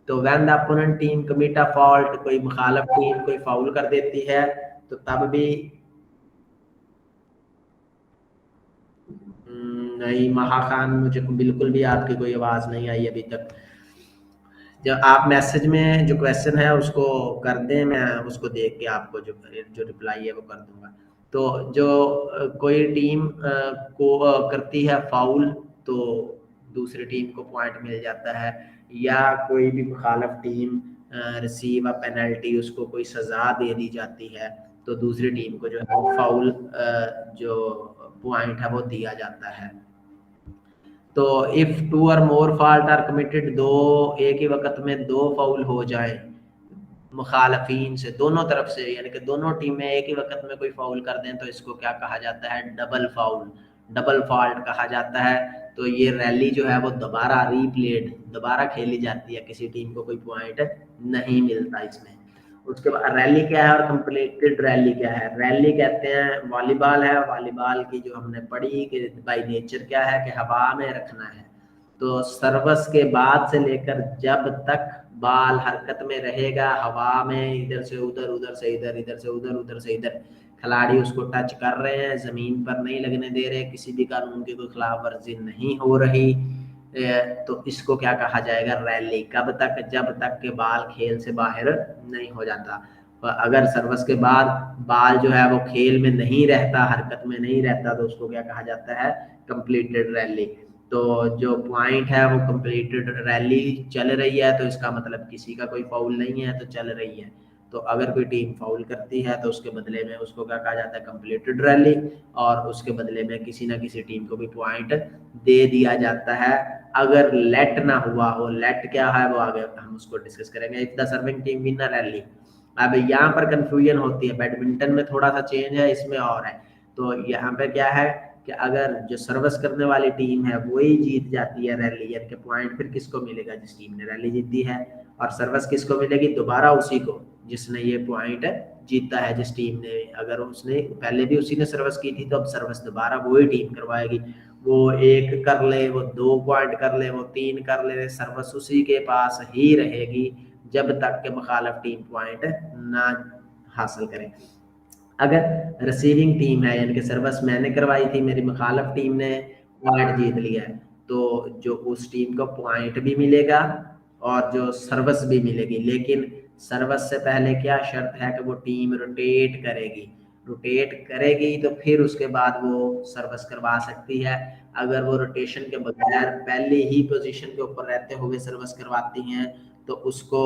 [SPEAKER 1] तो when the opponent team commit a fault, कोई मुखालिफ टीम कोई फाउल कर देती है तो तब भी नहीं महा खान, मुझे बिल्कुल भी आपकी कोई आवाज नहीं आई अभी तक। जब आप मैसेज में जो क्वेश्चन है उसको कर दें, मैं उसको देख के आपको जो रिप्लाई है वो कर दूंगा। तो जो कोई टीम को करती है फाउल तो दूसरी टीम को पॉइंट मिल जाता है, या कोई भी मुखालिफ टीम रिसीव अ पेनल्टी, उसको कोई सज़ा दे दी जाती है तो दूसरी टीम को जो है फाउल जो पॉइंट है वो दिया जाता है। तो इफ 2 और मोर फॉल्ट आर कमिटेड, दो एक ही वक्त में 2 फाउल हो जाए मुखालफीन से, दोनों तरफ से, यानी कि दोनों टीमें एक ही वक्त में कोई फाउल कर दें तो इसको क्या कहा जाता है, डबल फाउल, डबल फॉल्ट कहा जाता है। तो ये रैली जो है वो दोबारा रीप्लेड, दोबारा खेली जाती है, किसी टीम को कोई पॉइंट नहीं मिलता इसमें। उसके बाद रैली क्या है और कंप्लीटेड रैली क्या है। रैली कहते हैं वॉलीबॉल है, वॉलीबॉल की जो हमने पढ़ी कि बाय नेचर क्या है कि हवा में रखना है। तो सर्वस के बाद से लेकर जब तक बाल हरकत में रहेगा हवा में, इधर से उधर, उधर से इधर, इधर से उधर, उधर से इधर, खिलाड़ी उसको टच कर रहे हैं, जमीन पर नहीं लगने दे रहे, किसी भी कानून की कोई खिलाफ वर्जी नहीं हो रही, तो इसको क्या कहा जाएगा, रैली। कब तक, जब तक के बाल खेल से बाहर नहीं हो जाता। अगर सर्वस के बाद बाल जो है वो खेल में नहीं रहता, हरकत में नहीं रहता, तो उसको क्या कहा जाता है, कंप्लीटेड रैली। तो जो पॉइंट है वो कंप्लीटेड रैली चल रही है, तो इसका मतलब किसी का कोई फाउल नहीं है, तो चल रही है। तो अगर कोई टीम फाउल करती है तो उसके बदले में उसको क्या कहा जाता है, कंप्लीटेड रैली, और उसके बदले में किसी ना किसी टीम को भी पॉइंट दे दिया जाता है। अगर लेट ना हुआ हो, लेट क्या है वो आगे हम उसको डिस्कस करेंगे। If the serving team win a rally. अब यहाँ पर कंफ्यूजन होती है, बैडमिंटन में थोड़ा सा चेंज है, इसमें और है। तो यहाँ पे क्या है कि अगर जो सर्विस करने वाली टीम है वही जीत जाती है रैली, यानी कि पॉइंट फिर किसको मिलेगा, जिस टीम ने रैली जीती है, और सर्विस किसको मिलेगी, दोबारा उसी को जिसने ये पॉइंट जीता है, जिस टीम ने, अगर उसने पहले भी उसी ने सर्विस की थी तो अब सर्विस दोबारा वही टीम करवाएगी। वो 1 कर ले, वो 2 पॉइंट कर ले, वो 3 कर ले, सर्विस उसी के पास ही रहेगी जब तक के मुखालिफ टीम पॉइंट ना हासिल करे। अगर रिसीविंग टीम है, यानी कि सर्विस मैंने करवाई थी, मेरी मुखालिफ टीम ने पॉइंट जीत लिया है, तो जो उस टीम को पॉइंट भी मिलेगा और जो सर्विस भी मिलेगी। लेकिन सर्विस से पहले क्या शर्त है कि वो टीम रोटेट करेगी, रोटेट करेगी तो फिर उसके बाद वो सर्विस करवा सकती है। अगर वो रोटेशन के बगैर पहले ही पोजीशन के ऊपर रहते हुए सर्विस करवाती हैं तो उसको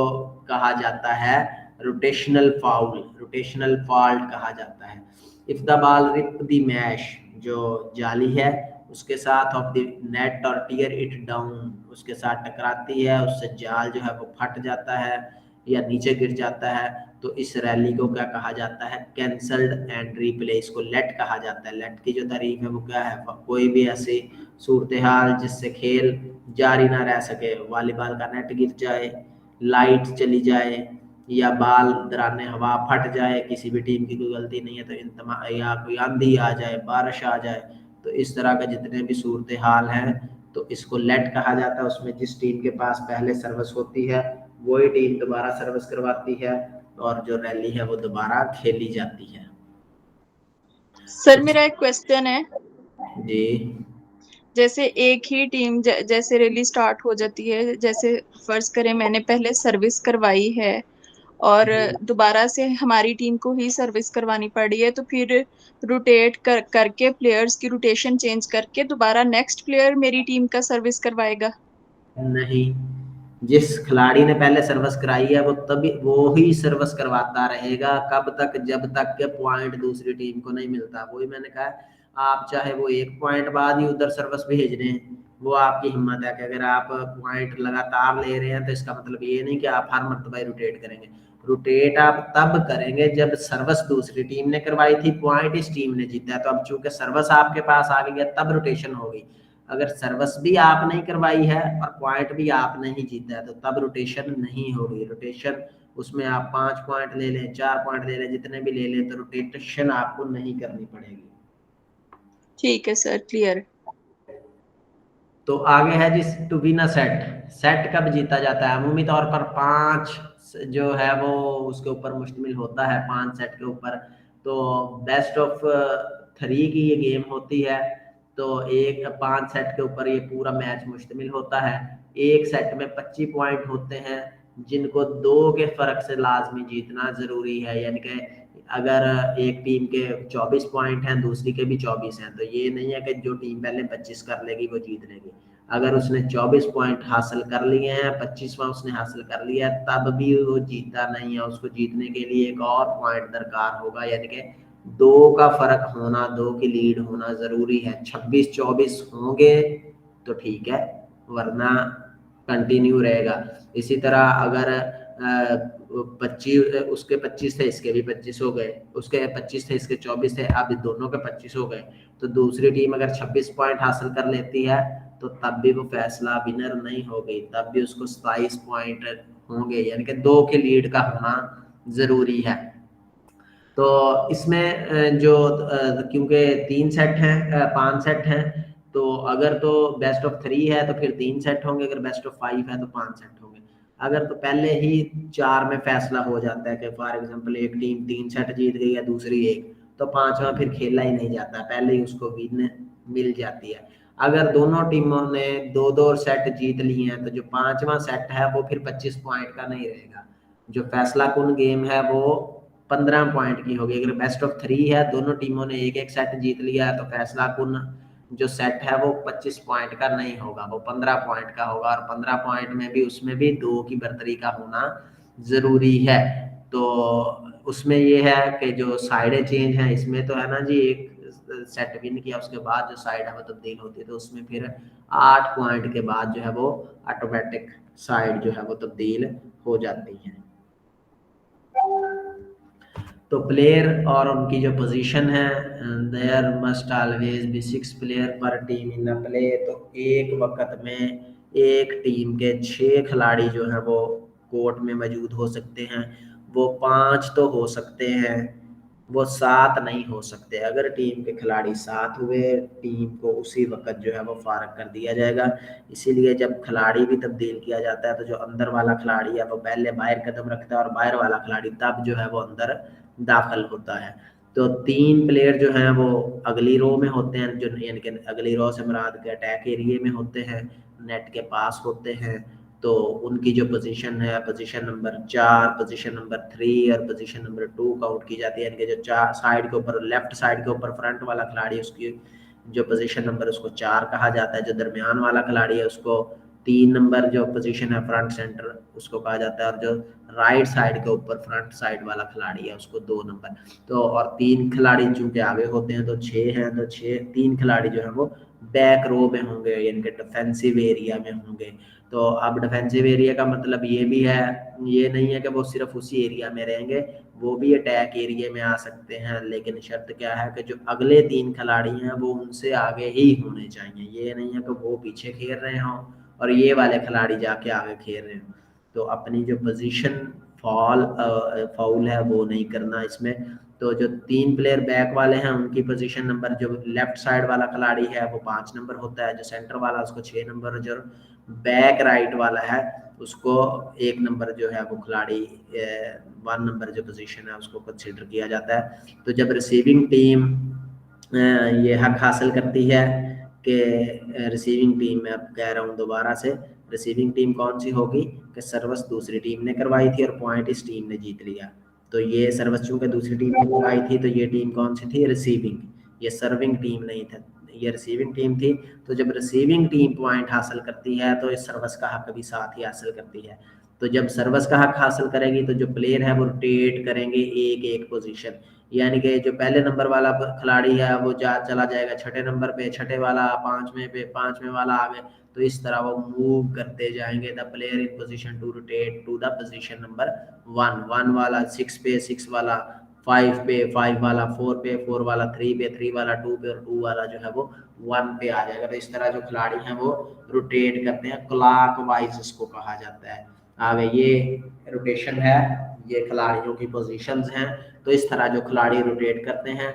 [SPEAKER 1] कहा जाता है रोटेशनल फाउल, रोटेशनल फॉल्ट कहा जाता है। If the ball rip the mesh, जो जाली है उसके साथ ऑफ द नेट और टीयर इट डाउन, उसके साथ टकराती है, उससे जाल जो है वो फट जाता है या नीचे गिर जाता है, तो इस रैली को क्या कहा जाता है, कैंसल्ड एंड रीप्ले। इसको लेट कहा जाता है। लेट की जो तारीफ है वो क्या है, कोई भी ऐसी सूरत हाल जिससे खेल जारी ना रह सके, वॉलीबॉल का नेट गिर जाए, लाइट चली जाए, या बाल दौरान हवा फट जाए, किसी भी टीम की कोई गलती नहीं है तो या कोई आंधी आ जाए, बारिश आ जाए, तो इस तरह के जितने भी सूरत हाल हैं तो इसको लेट कहा जाता है। उसमें जिस टीम के पास पहले सर्विस होती है वही टीम दोबारा सर्विस करवाती है और जो रैली है वो दोबारा खेली जाती है।
[SPEAKER 6] सर मेरा एक क्वेश्चन है,
[SPEAKER 1] जी
[SPEAKER 6] जैसे एक ही टीम जैसे रैली स्टार्ट हो जाती है, जैसे फर्ज करें मैंने पहले सर्विस करवाई है और दोबारा से हमारी टीम को ही सर्विस करवानी पड़ी है, तो फिर रोटेट करके प्लेयर्स की रोटेशन चेंज करके दोबारा नेक्स्ट प्लेयर मेरी टीम का सर्विस करवाएगा?
[SPEAKER 1] नहीं, जिस खिलाड़ी ने पहले सर्विस कराई है वो तभी वो ही सर्विस करवाता रहेगा। कब तक, जब तक के पॉइंट दूसरी टीम को नहीं मिलता। वही मैंने कहा, आप चाहे वो 1 पॉइंट बाद ही उधर सर्विस भेज रहे हैं, वो आपकी हिम्मत है कि अगर आप पॉइंट लगातार ले रहे हैं तो इसका मतलब ये नहीं कि आप हर मरतबा रोटेट करेंगे। रोटेट आप तब करेंगे जब सर्विस दूसरी टीम ने करवाई थी, पॉइंट इस टीम ने जीता है, तो अब चूंकि सर्विस आपके पास आ गई है तब रोटेशन होगी। अगर सर्विस भी आप नहीं करवाई है और पॉइंट भी आप नहीं जीता है तो तब रोटेशन नहीं होगी। रोटेशन उसमें आप 5 पॉइंट ले लें, 4 पॉइंट ले लें, जितने भी ले लें, तो रोटेशन आपको नहीं करनी पड़ेगी।
[SPEAKER 6] ठीक है सर, क्लियर।
[SPEAKER 1] तो आगे है जिस to win a set. Set कब जीता जाता है? अमूमी तौर पर 5 जो है वो उसके ऊपर मुश्तमिल होता है, 5 सेट के ऊपर। तो बेस्ट ऑफ 3 की ये गेम होती है, तो 5 सेट के ऊपर ये पूरा मैच मुश्तमिल होता है। एक सेट में 25 पॉइंट होते हैं जिनको 2 के फर्क से लाजमी जीतना जरूरी है। यानी कि अगर एक टीम के 24 पॉइंट हैं, दूसरी के भी 24 हैं, तो ये नहीं है कि जो टीम पहले 25 कर लेगी वो जीत लेगी। अगर उसने 24 पॉइंट हासिल कर लिए हैं, 25वां उसने हासिल कर लिया है, तब भी वो जीता नहीं है। उसको जीतने के लिए एक और पॉइंट दरकार होगा, यानी कि 2 का फर्क होना, 2 की लीड होना जरूरी है। 26-24 होंगे तो ठीक है, वरना कंटिन्यू रहेगा। इसी तरह अगर 25 उसके 25 थे, इसके भी 25 हो गए, उसके 25 थे, इसके 24 थे, अब दोनों के 25 हो गए, तो दूसरी टीम अगर 26 पॉइंट हासिल कर लेती है तो तब भी वो फैसला विनर नहीं होगी, तब भी उसको 27 पॉइंट होंगे। यानी कि 2 के लीड का होना ज़रूरी है। तो इसमें जो क्योंकि 3 सेट हैं 5 सेट हैं, तो अगर तो बेस्ट ऑफ 3 है तो फिर 3 सेट होंगे, अगर बेस्ट ऑफ 5 है तो 5 सेट होंगे। अगर तो पहले ही 4 में फैसला हो जाता है कि फॉर एग्जांपल एक टीम 3 सेट जीत गई है, दूसरी 1, तो 5वां फिर खेला ही नहीं जाता, पहले ही उसको विन मिल जाती है। अगर दोनों टीमों ने 2-2 सेट जीत लिए हैं तो जो 5वां सेट है वो फिर 25 पॉइंट का नहीं रहेगा, जो फैसला कुन गेम है वो 15 पॉइंट की होगी। अगर बेस्ट ऑफ 3 है, दोनों टीमों ने एक एक सेट जीत लिया है, तो फैसला कुन जो सेट है वो 25 पॉइंट का नहीं होगा, वो 15 पॉइंट का होगा, और 15 पॉइंट में भी उसमें भी 2 की बर्तरी का होना जरूरी है। तो उसमें ये है कि जो साइडें चेंज हैं इसमें तो है ना जी, एक सेट विन किया उसके बाद जो साइड है वो तब्दील होती है, तो उसमें फिर 8 पॉइंट के बाद जो है वो ऑटोमेटिक साइड जो है वो तब्दील हो जाती है। तो प्लेयर और उनकी जो पोजीशन है, there must always be 6 player per team in the play. तो एक वक्त में एक टीम के 6 खिलाड़ी जो हैं वो कोर्ट में मौजूद हो सकते हैं। वो 5 तो हो सकते हैं, वो 7 नहीं हो सकते। अगर टीम के खिलाड़ी 7 हुए, टीम को उसी वक्त जो है वो फारग कर दिया जाएगा। इसीलिए जब खिलाड़ी भी तब्दील किया जाता है तो जो अंदर वाला खिलाड़ी है वो पहले बाहर कदम रखता है, और बाहर वाला खिलाड़ी तब जो है वो अंदर दाखिल होता है। तो 3 प्लेयर जो हैं वो अगली रो में होते हैं, जो यानी कि अगली रो से मुराद के अटैक एरिए में होते हैं, नेट के पास होते हैं। तो उनकी जो पोजीशन है, पोजीशन नंबर 4, पोजीशन नंबर 3 और पोजीशन नंबर 2 काउंट की जाती है। यानी कि जो 4 साइड के ऊपर, लेफ्ट साइड के ऊपर फ्रंट वाला खिलाड़ी, उसकी जो पोजीशन नंबर उसको 4 कहा जाता है। जो दरमियान वाला खिलाड़ी है उसको 3 नंबर जो पोजीशन है फ्रंट सेंटर उसको कहा जाता है, और जो राइट साइड के ऊपर फ्रंट साइड वाला खिलाड़ी है उसको 2 नंबर। तो और 3 खिलाड़ी चूंकि आगे होते हैं तो 6 हैं, तो 3 खिलाड़ी जो है वो बैक रो में होंगे, यानी कि डिफेंसिव एरिया में होंगे। तो अब डिफेंसिव एरिया का मतलब ये भी है, ये नहीं है कि वो सिर्फ उसी एरिया में रहेंगे, वो भी अटैक एरिया में आ सकते हैं। लेकिन शर्त क्या है कि जो अगले 3 खिलाड़ी हैं वो उनसे आगे ही होने चाहिए। ये नहीं है कि वो पीछे खेल रहे हों और ये वाले खिलाड़ी जाके आगे खेल रहे हों। तो अपनी जो पोजीशन फाउल है वो नहीं करना इसमें। तो जो 3 प्लेयर बैक वाले हैं उनकी पोजीशन नंबर, जो लेफ्ट साइड वाला खिलाड़ी है वो 5 नंबर होता है, जो सेंटर वाला उसको 6 नंबर, जो बैक राइट वाला है उसको 1 नंबर जो है वो खिलाड़ी 1 नंबर जो पोजीशन है उसको कंसीडर किया जाता है। तो जब रिसीविंग टीम ये हक हासिल करती है कि रिसीविंग टीम, मैं अब कह रहा हूँ दोबारा से, रिसीविंग टीम कौन सी होगी कि सर्विस दूसरी टीम ने करवाई थी और पॉइंट इस टीम ने जीत लिया। तो ये सर्विस चूंकि दूसरी टीम ने करवाई थी तो ये टीम कौन सी थी, रिसीविंग। ये सर्विंग टीम नहीं था, ये रिसीविंग टीम थी। तो जब रिसीविंग टीम पॉइंट हासिल करती है तो इस सर्विस का हक भी साथ ही हासिल करती है। तो जब सर्विस का हक हासिल करेगी तो जो प्लेयर है वो रोटेट करेंगे एक एक पोजीशन, यानी कि जो पहले नंबर वाला खिलाड़ी है वो चला जाएगा 6ठे नंबर पे, 6ठे वाला 5वें पे, 5वें वाला आगे। तो इस तरह वो मूव करते जाएंगे। The player in position to rotate to the position number 1, 1 वाला 6 पे, 6 वाला 5 पे, 5 वाला 4 पे, 4 वाला 3 पे, 3 वाला 2 पे, और 2 वाला जो है वो 1 पे आ जाएगा। तो इस तरह जो खिलाड़ी हैं वो रोटेट करते हैं, क्लॉकवाइज इसको कहा जाता है। आगे ये रोटेशन है, ये खिलाड़ियों की पोजीशंस हैं। तो इस तरह जो खिलाड़ी रोटेट करते हैं,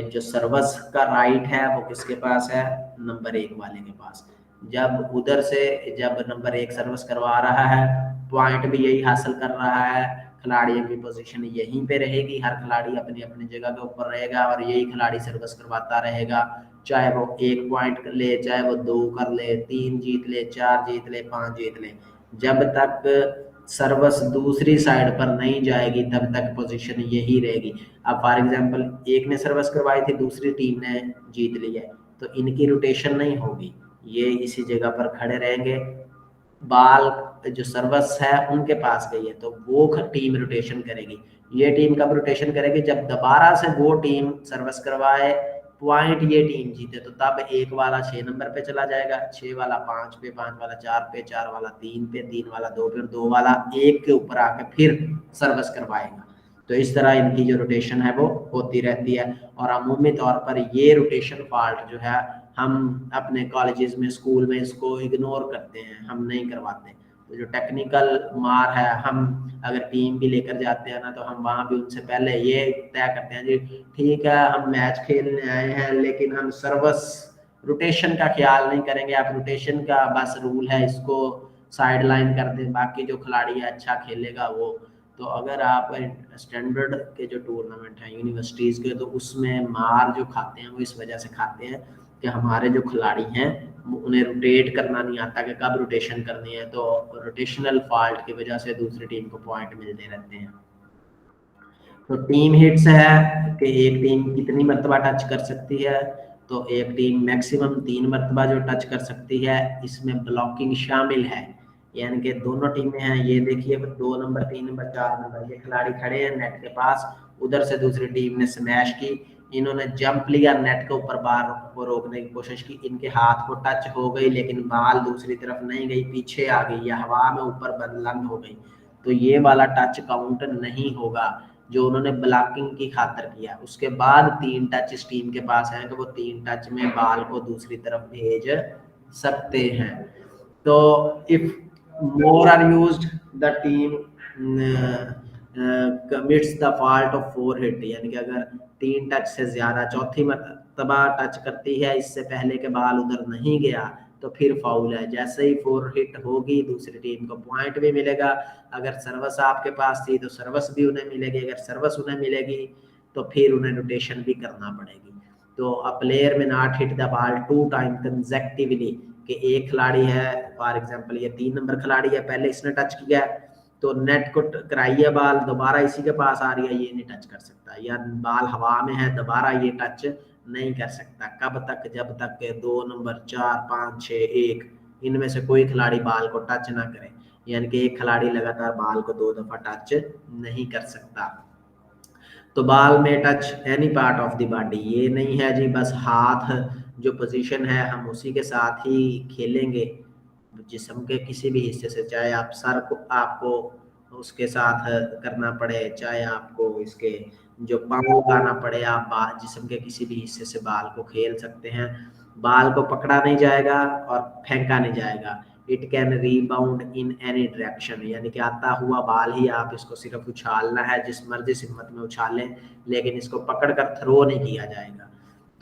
[SPEAKER 1] जो सर्विस का राइट है वो किसके पास है, नंबर 1 वाले के पास। जब उधर से जब नंबर 1 सर्विस करवा रहा है, पॉइंट भी यही हासिल कर रहा है, खिलाड़ियों की पोजीशन यहीं पे रहेगी, हर खिलाड़ी अपनी अपनी जगह के ऊपर रहेगा और यही खिलाड़ी सर्विस करवाता रहेगा। चाहे वो 1 पॉइंट ले, चाहे वो 2 कर ले, 3 जीत ले, 4 जीत ले, 5 जीत ले, जब तक सर्विस दूसरी साइड पर नहीं जाएगी तब तक पोजीशन यही रहेगी। अब फॉर एग्जांपल एक ने सर्विस करवाई थी, दूसरी टीम ने जीत लिया, तो इनकी रोटेशन नहीं होगी, ये इसी जगह पर खड़े रहेंगे। बाल जो सर्विस है उनके पास गई है तो वो टीम रोटेशन करेगी। ये टीम कब रोटेशन करेगी, जब दोबारा से वो टीम सर्विस करवाए, पॉइंट ये टीम जीते, तो तब 1 वाला 6 नंबर पे चला जाएगा, 6 वाला 5 पे, 5 वाला 4 पे, 4 वाला 3 पे, 3 वाला 2 पे, 2 वाला 1 के ऊपर आके फिर सर्विस करवाएगा। तो इस तरह इनकी जो रोटेशन है वो होती रहती है। और अमूमी तौर पर ये रोटेशन फॉल्ट जो है हम अपने कॉलेजेस में, स्कूल में इसको इग्नोर करते हैं, हम नहीं करवाते। तो जो टेक्निकल मार है, हम अगर टीम भी लेकर जाते हैं ना तो हम वहाँ भी उनसे पहले ये तय करते हैं जी ठीक है हम मैच खेलने आए हैं लेकिन हम सर्विस रोटेशन का ख्याल नहीं करेंगे, आप रोटेशन का बस रूल है इसको साइड लाइन कर दें, बाकी जो खिलाड़ी है अच्छा खेलेगा वो। तो अगर आप स्टैंडर्ड के जो टूर्नामेंट हैं यूनिवर्सिटीज़ के, तो उसमें मार जो खाते हैं वो इस वजह से खाते हैं कि हमारे जो खिलाड़ी हैं उन्हें रोटेट करना नहीं आता कि कब रोटेशन करनी है, तो रोटेशनल फॉल्ट की वजह से दूसरी टीम को पॉइंट मिलते रहते हैं। तो टीम हिट्स है कि एक टीम कितनी मरतबा टच कर सकती है, तो एक टीम मैक्सिमम 3 मरतबा जो टच कर सकती है, इसमें ब्लॉकिंग शामिल है, यानी कि दोनों टीमें हैं, ये देखिए 2 नंबर 3 नंबर 4 नंबर ये खिलाड़ी खड़े हैं नेट के पास, उधर से दूसरी टीम ने स्मैश की, इन्होंने जंप लिया, नेट के ऊपर बाल को रोकने की कोशिश की, इनके हाथ को टच हो गई लेकिन बाल दूसरी तरफ नहीं गई, पीछे आ गई या हवा में ऊपर बुलंद हो गई, तो ये वाला टच काउंट नहीं होगा जो उन्होंने ब्लॉकिंग की खातर किया। उसके बाद 3 टच इस टीम के पास है कि वो 3 टच में बाल को दूसरी तरफ भेज सकते हैं। तो if more are used the team commits the fault of 4 hit, यानी कि अगर 3 टच से ज्यादा चौथी मरतबा टच करती है इससे पहले के बाल उधर नहीं गया तो फिर फाउल है। जैसे ही 4 हिट होगी दूसरी टीम को पॉइंट भी मिलेगा, अगर सर्विस आपके पास थी तो सर्विस भी उन्हें मिलेगी, अगर सर्विस उन्हें मिलेगी तो फिर उन्हें रोटेशन भी करना पड़ेगी। तो अ प्लेयर में not hit the ball 2 time consecutively, कि एक खिलाड़ी है फॉर एग्जांपल ये 3 नंबर खिलाड़ी है, पहले इसने टच किया तो नेट को टकराई है बाल, दोबारा इसी के पास आ रही है, ये नहीं टच कर सकता, या बाल हवा में है दोबारा ये टच नहीं कर सकता। कब तक? जब तक के 2 नंबर 4 5 6 1 इनमें से कोई खिलाड़ी बाल को टच ना करे, यानी कि एक खिलाड़ी लगातार बाल को 2 दफा टच नहीं कर सकता। तो बाल में touch any part of the body, ये नहीं है जी बस हाथ जो पोजीशन है हम उसी के साथ ही खेलेंगे, जिस्म के किसी भी हिस्से से, चाहे आप सर को आपको उसके साथ करना पड़े, चाहे आपको इसके जो पाँव लगाना पड़े, आप जिस्म के किसी भी हिस्से से बाल को खेल सकते हैं। बाल को पकड़ा नहीं जाएगा और फेंका नहीं जाएगा। It can rebound in any direction, यानी कि आता हुआ बाल ही आप इसको सिर्फ उछालना है, जिस मर्जी सिमत में उछालें, लेकिन इसको पकड़ कर थ्रो नहीं किया जाएगा।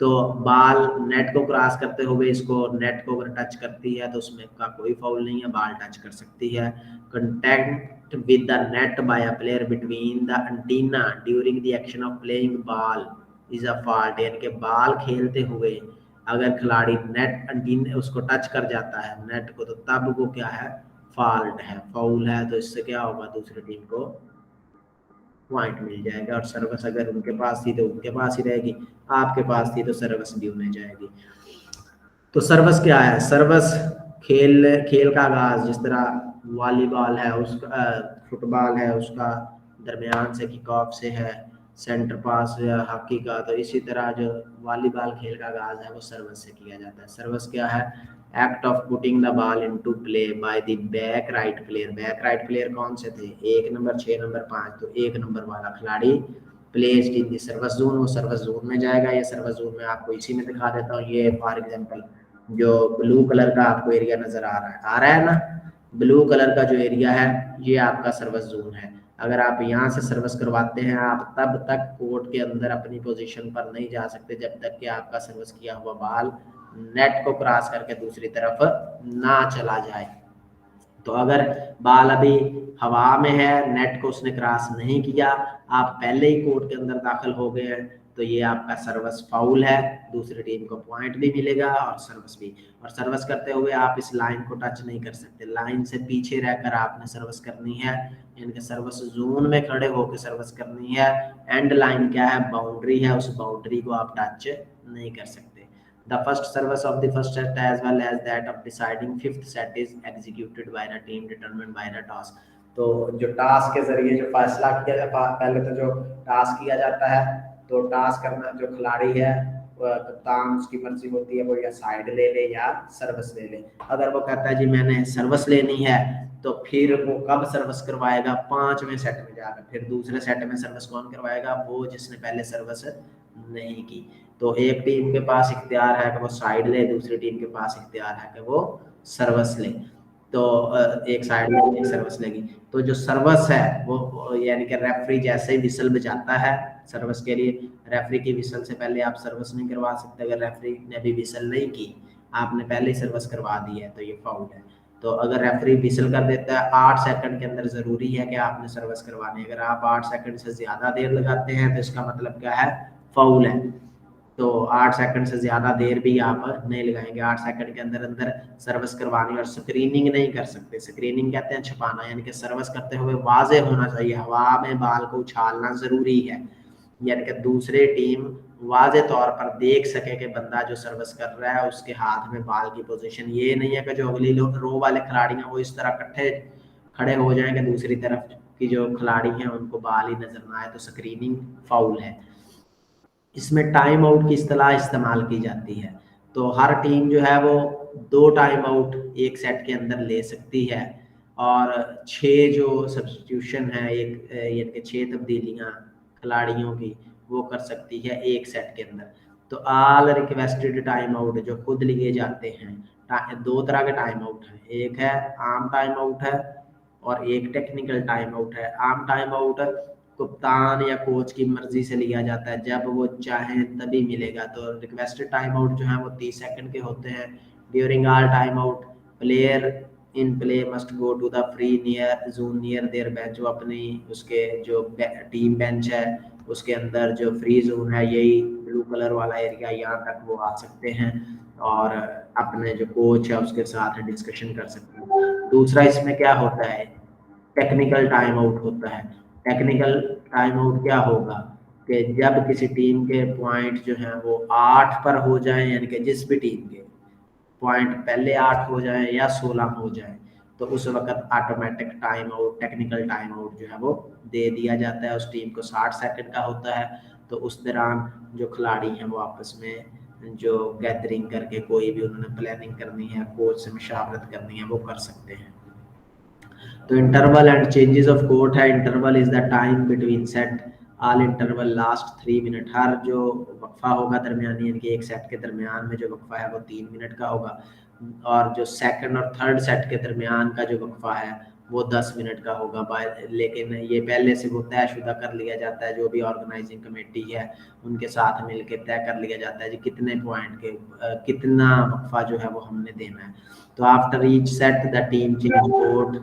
[SPEAKER 1] तो बाल नेट को क्रॉस करते हुए इसको नेट को अगर टच करती है तो उसमें का कोई फाउल नहीं है, बाल टच कर सकती है। Contact with the net by a player between the antenna during the action of playing ball is a fault, यानी कि बाल खेलते हुए अगर खिलाड़ी नेट एंटीना उसको टच कर जाता है नेट को, तो तब वो क्या है? फॉल्ट है, फाउल है। तो इससे क्या होगा? दूसरी टीम को पॉइंट मिल जाएगा, और सर्विस अगर उनके पास थी तो उनके पास ही रहेगी, आपके पास थी तो सर्विस भी उन्हें जाएगी। तो सर्विस क्या है? सर्विस खेल का आगाज, जिस तरह वॉलीबॉल है उसका, फुटबॉल है उसका दरमियान से किक ऑफ से है, सेंटर पास या हॉकी का, तो इसी तरह जो वॉलीबॉल खेल का आगाज है वो सर्विस से किया जाता है। सर्विस क्या है? Act of putting the ball into play by the back right player. Back right player कौन से थे? 1 नंबर 6 नंबर 5, तो 1 नंबर वाला खिलाड़ी placed in the service zone, वो सर्विस जोन में जाएगा। ये सर्विस जोन में आपको इसी में दिखा देता हूँ, ये फॉर एग्जांपल जो ब्लू कलर का आपको एरिया नजर आ रहा है ना, ब्लू कलर का जो एरिया है ये आपका सर्विस जोन है। अगर आप यहाँ से सर्विस करवाते हैं आप तब तक कोर्ट के अंदर अपनी पोजीशन पर नहीं जा सकते जब तक कि आपका सर्विस किया हुआ बॉल नेट को क्रॉस करके दूसरी तरफ ना चला जाए। तो अगर बॉल अभी हवा में है, नेट को उसने क्रॉस नहीं किया, आप पहले ही कोर्ट के अंदर दाखिल हो गए हैं, तो ये आपका सर्विस फाउल है, दूसरी टीम को पॉइंट भी मिलेगा और सर्विस भी। और सर्विस करते हुए आप इस लाइन को टच नहीं कर सकते, लाइन से पीछे रहकर आपने सर्विस करनी है, यानी सर्विस जोन में खड़े होकर सर्विस करनी है। एंड लाइन क्या है? बाउंड्री है, उस बाउंड्री को आप टच नहीं कर सकते। The first service of the first set as well as that of deciding fifth set is executed by the team determined by the toss। तो जो टॉस के जरिए जो फैसला किया जाता है, पहले तो जो टॉस किया जाता है, तो टॉस करना जो खिलाड़ी है कप्तान उसकी मर्जी होती है, वो या साइड ले ले या सर्विस ले ले। अगर वो कहता है जी मैंने सर्विस लेनी है, तो फिर वो कब सर्विस करवाएगा? 5वें सेट में जाकर। फिर दूसरे सेट में सर्विस कौन करवाएगा? वो जिसने पहले सर्विस नहीं की। तो एक टीम के पास इख्तियार है कि वो साइड ले, दूसरी टीम के पास इख्तियार है कि वो सर्विस ले। तो एक साइड में एक सर्विस लेगी। तो जो सर्विस है वो यानी कि रेफरी जैसे ही विसल बजाता है सर्विस के लिए, रेफरी की विसल से पहले आप सर्विस नहीं करवा सकते। अगर रेफरी ने अभी विसल नहीं की, आपने पहले ही सर्विस करवा दी है तो ये फाउल है। तो अगर रेफरी विसल कर देता है 8 सेकंड के अंदर ज़रूरी है कि आपने सर्विस करवानी है। अगर आप 8 सेकंड से ज़्यादा देर लगाते हैं तो इसका मतलब क्या है, फाउल है। तो 8 सेकंड से ज़्यादा देर भी आप नहीं लगाएंगे, 8 सेकंड के अंदर अंदर सर्विस करवानी। और स्क्रीनिंग नहीं कर सकते, स्क्रीनिंग कहते हैं छुपाना, यानी कि सर्विस करते हुए वाजे होना चाहिए, हवा में बाल को उछालना ज़रूरी है, यानी कि दूसरी टीम वाजे तौर पर देख सके कि बंदा जो सर्विस कर रहा है उसके हाथ में बाल की पोजीशन। ये नहीं है कि जो अगली रो वाले खिलाड़ी हैं वो इस तरह इकट्ठे खड़े हो जाएंगे, दूसरी तरफ की जो खिलाड़ी हैं उनको बाल ही नजर ना आए, तो स्क्रीनिंग फाउल है। इसमें टाइम आउट की इस्तेलाह इस्तेमाल की जाती है। तो हर टीम जो है वो 2 टाइम आउट एक सेट के अंदर ले सकती है, और 6 जो सब्स्टिट्यूशन है, एक यानी कि 6 तब्दीलियां खिलाड़ियों की वो कर सकती है एक सेट के अंदर। तो ऑल रिक्वेस्टेड टाइम आउट जो खुद लिए जाते हैं, 2 तरह के टाइम आउट हैं, एक है आम टाइम आउट है और एक टेक्निकल टाइम आउट है। आम टाइम आउट कप्तान या कोच की मर्जी से लिया जाता है, जब वो चाहें तभी मिलेगा। तो रिक्वेस्टेड टाइम आउट जो है वो 30 सेकंड के होते हैं। During all time out player in play must go to the free near zone near their bench. वो अपनी उसके जो टीम बेंच है उसके अंदर जो फ्री जोन है, यही ब्लू कलर वाला एरिया, यहाँ तक वो आ सकते हैं और अपने जो कोच है उसके साथ डिस्कशन कर सकते हैं। दूसरा इसमें क्या होता है, टेक्निकल टाइम आउट होता है। टेक्निकल टाइम आउट क्या होगा कि जब किसी टीम के पॉइंट जो हैं वो 8 पर हो जाएं, यानी कि जिस भी टीम के पॉइंट पहले 8 हो जाएं या 16 हो जाएं, तो उस वक्त automatic time out, technical time out जो है वो दे दिया जाता है। उस टीम को 60 सेकंड का होता है। तो उस दौरान जो खिलाड़ी हैं वो आपस में जो गैदरिंग करके कोई भी उन्होंने प्लानिंग करनी है, कोच से मशावरत करनी है, वो कर सकते हैं। तो interval and changes of court है। Interval is the time between set, all interval last 3 minute. हर जो वक्फा होगा दरमियानी, यानी कि एक सेट के दरमियान में जो वक्फा है वो 3 मिनट का होगा, और जो सेकंड और थर्ड सेट के दरमियान का जो वक्फा है वो 10 मिनट का होगा। लेकिन ये पहले से वो तयशुदा कर लिया जाता है, जो भी ऑर्गेनाइजिंग कमेटी है उनके साथ मिलकर तय कर लिया जाता है जी कितने पॉइंट के कितना वक्फा जो है वो हमने देना है। तो after each set the team change court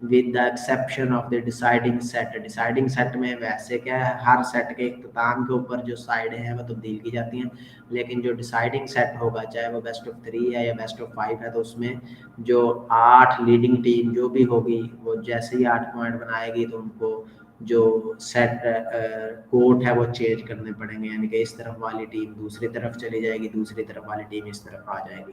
[SPEAKER 1] with the exception of the deciding set. Deciding set में वैसे क्या है, हर सेट के इख्तिताम के ऊपर जो साइडें हैं वो तब्दील की जाती हैं, लेकिन जो डिसाइडिंग सेट होगा, चाहे वो बेस्ट ऑफ 3 है या बेस्ट ऑफ 5 है, तो उसमें जो 8 लीडिंग टीम जो भी होगी वो जैसे ही 8 पॉइंट बनाएगी तो उनको जो सेट कोर्ट है वो चेंज करने पड़ेंगे, यानी कि इस तरफ वाली टीम दूसरी तरफ चली जाएगी, दूसरी तरफ वाली टीम इस तरफ आ जाएगी।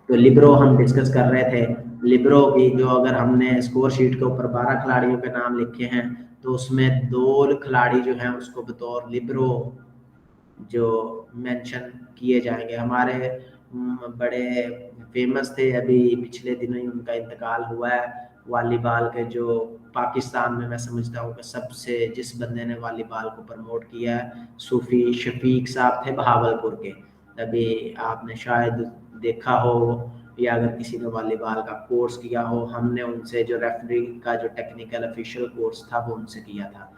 [SPEAKER 1] तो लिब्रो हम डिस्कस कर रहे थे। लिब्रो की जो अगर हमने स्कोर शीट के ऊपर 12 खिलाड़ियों के नाम लिखे हैं तो उसमें 2 खिलाड़ी जो हैं उसको बतौर लिब्रो जो मेंशन किए जाएंगे। हमारे बड़े फेमस थे, अभी पिछले दिनों ही उनका इंतकाल हुआ है, वॉलीबॉल के जो पाकिस्तान में मैं समझता हूँ कि सबसे जिस बंदे ने वॉलीबॉल को प्रमोट किया है, सूफी शफीक साहब थे बहावलपुर के। अभी आपने शायद देखा हो या अगर किसी ने वॉलीबॉल का कोर्स किया हो, हमने उनसे जो रेफरी का जो टेक्निकल ऑफिशियल कोर्स था वो उनसे किया था।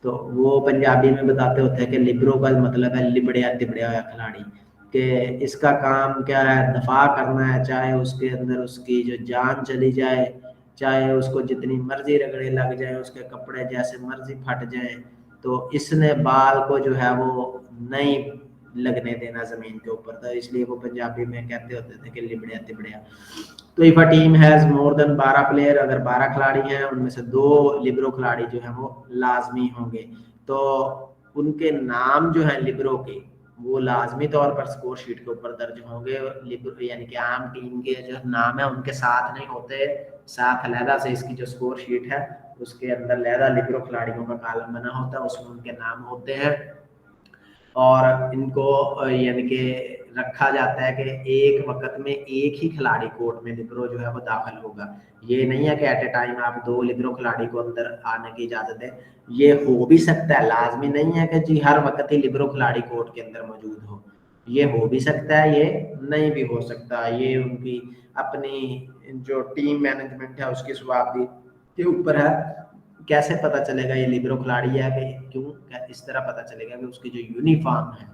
[SPEAKER 1] तो वो पंजाबी में बताते होते हैं कि लिब्रो का मतलब है लिबड़िया तिबड़िया हुआ खिलाड़ी, कि इसका काम क्या है, दफा करना है, चाहे उसके अंदर उसकी जो जान चली जाए, चाहे उसको जितनी मर्जी रगड़े लग जाए, उसके कपड़े जैसे मर्जी फट जाए, तो इसने बाल को जो है वो नहीं लगने देना जमीन के ऊपर। तो इसलिए वो पंजाबी में कहते होते थे कि लिबड़िया तिबड़िया। तो if a team has more than 12 player, अगर 12 खिलाड़ी हैं उनमें से 2 लिब्रो खिलाड़ी जो हैं वो लाजमी होंगे। तो उनके नाम जो हैं लिब्रो के वो लाजमी तौर पर स्कोर शीट के ऊपर दर्ज होंगे। लिब्रो यानी कि आम टीम के जो नाम है उनके साथ नहीं होते, साथ अलहदा से इसकी जो स्कोर शीट है उसके अंदर अलहदा लिब्रो खिलाड़ियों का कॉलम बना होता है, उसमें उनके नाम होते हैं। और इनको यानी कि रखा जाता है कि एक वक्त में एक ही खिलाड़ी कोर्ट में लिब्रो जो है वो दाखिल होगा। ये नहीं है कि एट ए टाइम आप 2 लिब्रो खिलाड़ी को अंदर आने की इजाजत है, ये हो भी सकता है, लाजमी नहीं है कि जी हर वक्त ही लिब्रो खिलाड़ी कोर्ट के अंदर मौजूद हो। ये हो भी सकता है, ये नहीं भी हो सकता। ये उनकी अपनी जो टीम मैनेजमेंट है उसकी स्वाबी के ऊपर है। कैसे पता चलेगा ये लिबरो खिलाड़ी है कि क्यों, इस तरह पता चलेगा कि उसकी जो यूनिफॉर्म है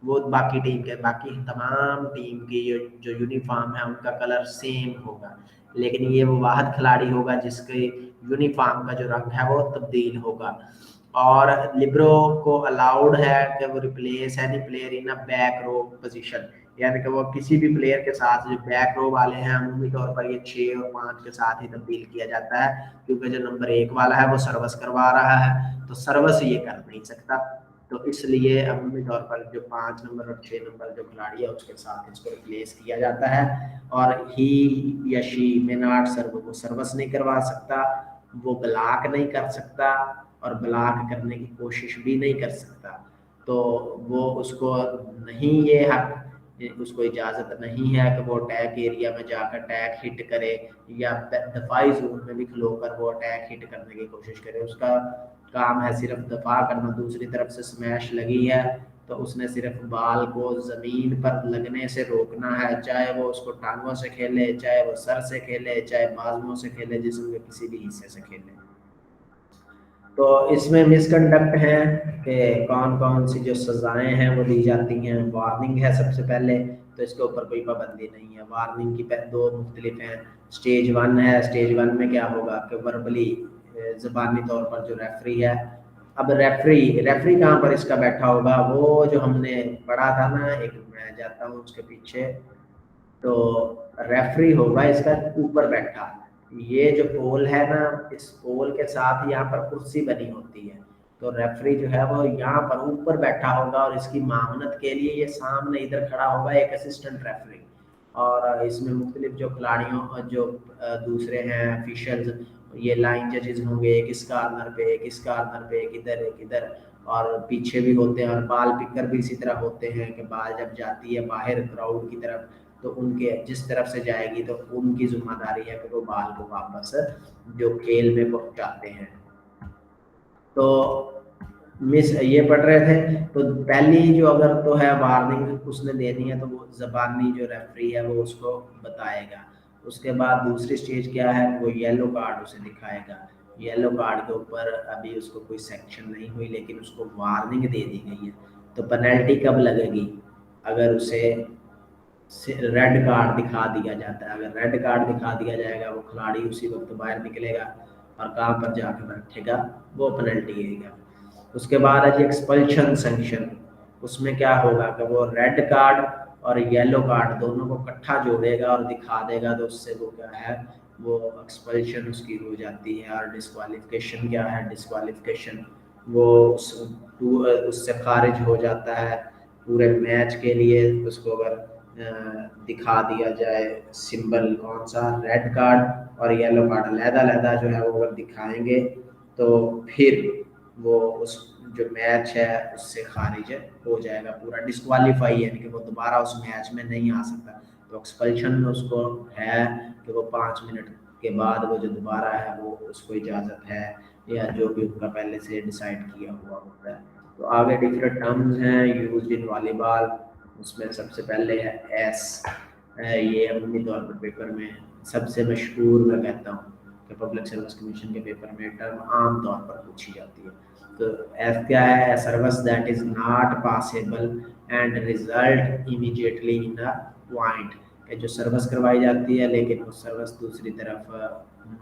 [SPEAKER 1] वो बाकी टीम के, बाकी तमाम टीम की जो यूनिफॉर्म है उनका कलर सेम होगा, लेकिन ये वो वाहिद खिलाड़ी होगा जिसके यूनिफॉर्म का जो रंग है वो तब्दील होगा। और लिबरो को अलाउड है कि वो replace any player in a back row position, यानी कि वो किसी भी प्लेयर के साथ, जो बैक रो वाले हैं अमूमी तौर पर ये 6 और 5 के साथ ही तब्दील किया जाता है, क्योंकि जो नंबर 1 वाला है वो सर्विस करवा रहा है तो सर्विस ये कर नहीं सकता। तो इसलिए अमूमी तौर पर जो 5 नंबर और 6 नंबर जो खिलाड़ी है उसके साथ इसको रिप्लेस किया जाता है। और ही या शी मे नॉट सर्व, वो सर्विस नहीं करवा सकता, वो ब्लॉक नहीं कर सकता और ब्लॉक करने की कोशिश भी नहीं कर सकता। तो वो उसको नहीं ये हक, उसको इजाज़त नहीं है कि वो अटैक एरिया में जाकर अटैक हिट करे या दफाई जोन में भी खलोकर वो अटैक हिट करने की कोशिश करे। उसका काम है सिर्फ दफा करना। दूसरी तरफ से स्मैश लगी है तो उसने सिर्फ बाल को ज़मीन पर लगने से रोकना है, चाहे वो उसको टांगों से खेले, चाहे वो सर से खेले, चाहे बाजुओं से खेले, जिस्म के किसी भी हिस्से से खेले। तो इसमें मिसकंडक्ट है कि कौन कौन सी जो सज़ाएं हैं वो दी जाती हैं। वार्निंग है सबसे पहले, तो इसके ऊपर कोई पाबंदी नहीं है। वार्निंग की दो मुख्तलिफ हैं। स्टेज 1 है, स्टेज 1 में क्या होगा कि वर्बली ज़बानी तौर पर जो रेफरी है, अब रेफरी कहाँ पर इसका बैठा होगा, वो जो हमने पढ़ा था ना, एक मैं जाता हूँ उसके पीछे, तो रेफरी होगा इसका ऊपर बैठा। ये जो पोल है ना, इस पोल के साथ यहाँ पर कुर्सी बनी होती है, तो रेफरी जो है वो यहाँ पर ऊपर बैठा होगा और इसकी मामनत के लिए ये सामने इधर खड़ा होगा एक असिस्टेंट रेफरी। और इसमें मुख्तलिफ जो खिलाड़ियों जो दूसरे हैं ऑफिशियल्स, ये लाइन जजेस होंगे, एक इस कार्नर पे, एक इस कार्नर पे, एक इधर एक इधर, और पीछे भी होते हैं। और बाल पिकर भी इसी तरह होते हैं कि बाल जब जाती है बाहर ग्राउंड की तरफ तो उनके जिस तरफ से जाएगी तो उनकी जिम्मेदारी है कि वो बाल को वापस जो खेल में पहुंचाते हैं। तो मिस ये पढ़ रहे थे, तो पहली जो अगर तो है वार्निंग उसने देनी है तो वो ज़बानी जो रेफरी है वो उसको बताएगा। उसके बाद दूसरी स्टेज क्या है, वो येलो कार्ड उसे दिखाएगा। येलो कार्ड के ऊपर अभी उसको कोई सेक्शन नहीं हुई, लेकिन उसको वार्निंग दे दी गई है। तो पेनल्टी कब लगेगी, अगर उसे रेड कार्ड दिखा दिया जाता है। अगर रेड कार्ड दिखा दिया जाएगा वो खिलाड़ी उसी वक्त बाहर निकलेगा और कहाँ पर जाकर बैठेगा, वो पेनल्टी देगा। उसके बाद है जी एक्सपल्शन सैंक्शन। उसमें क्या होगा कि वो रेड कार्ड और येलो कार्ड दोनों को इकट्ठा जोड़ेगा और दिखा देगा, तो उससे वो क्या है, वो एक्सपल्शन उसकी हो जाती है। और डिस्क्वालिफिकेशन क्या है, डिस्क्वालिफिकेशन वो उससे खारिज हो जाता है पूरे मैच के लिए। उसको अगर दिखा दिया जाए सिंबल कौन सा, रेड कार्ड और येलो कार्ड अलग-अलग जो है वो अगर दिखाएंगे तो फिर वो उस जो मैच है उससे खारिज हो जाएगा, पूरा डिस्क्वालीफाई, यानी कि वो दोबारा उस मैच में नहीं आ सकता। तो एक्सपल्शन में उसको है कि वो 5 मिनट के बाद वो जो दोबारा है वो उसको इजाज़त है, या जो भी उनका पहले से डिसाइड किया हुआ होता है। तो आगे डिफरेंट टर्म्स हैं यूज्ड इन वॉलीबॉल। उसमें सबसे पहले है एस, ये अमूमी तौर पर पेपर में सबसे मशहूर मैं कहता हूँ कि पब्लिक सर्विस कमीशन के पेपर में टर्म आम तौर पर पूछी जाती है। तो एफ क्या है, service that is not passable and result immediately in a point, कि जो सर्विस करवाई जाती है लेकिन वो सर्विस दूसरी तरफ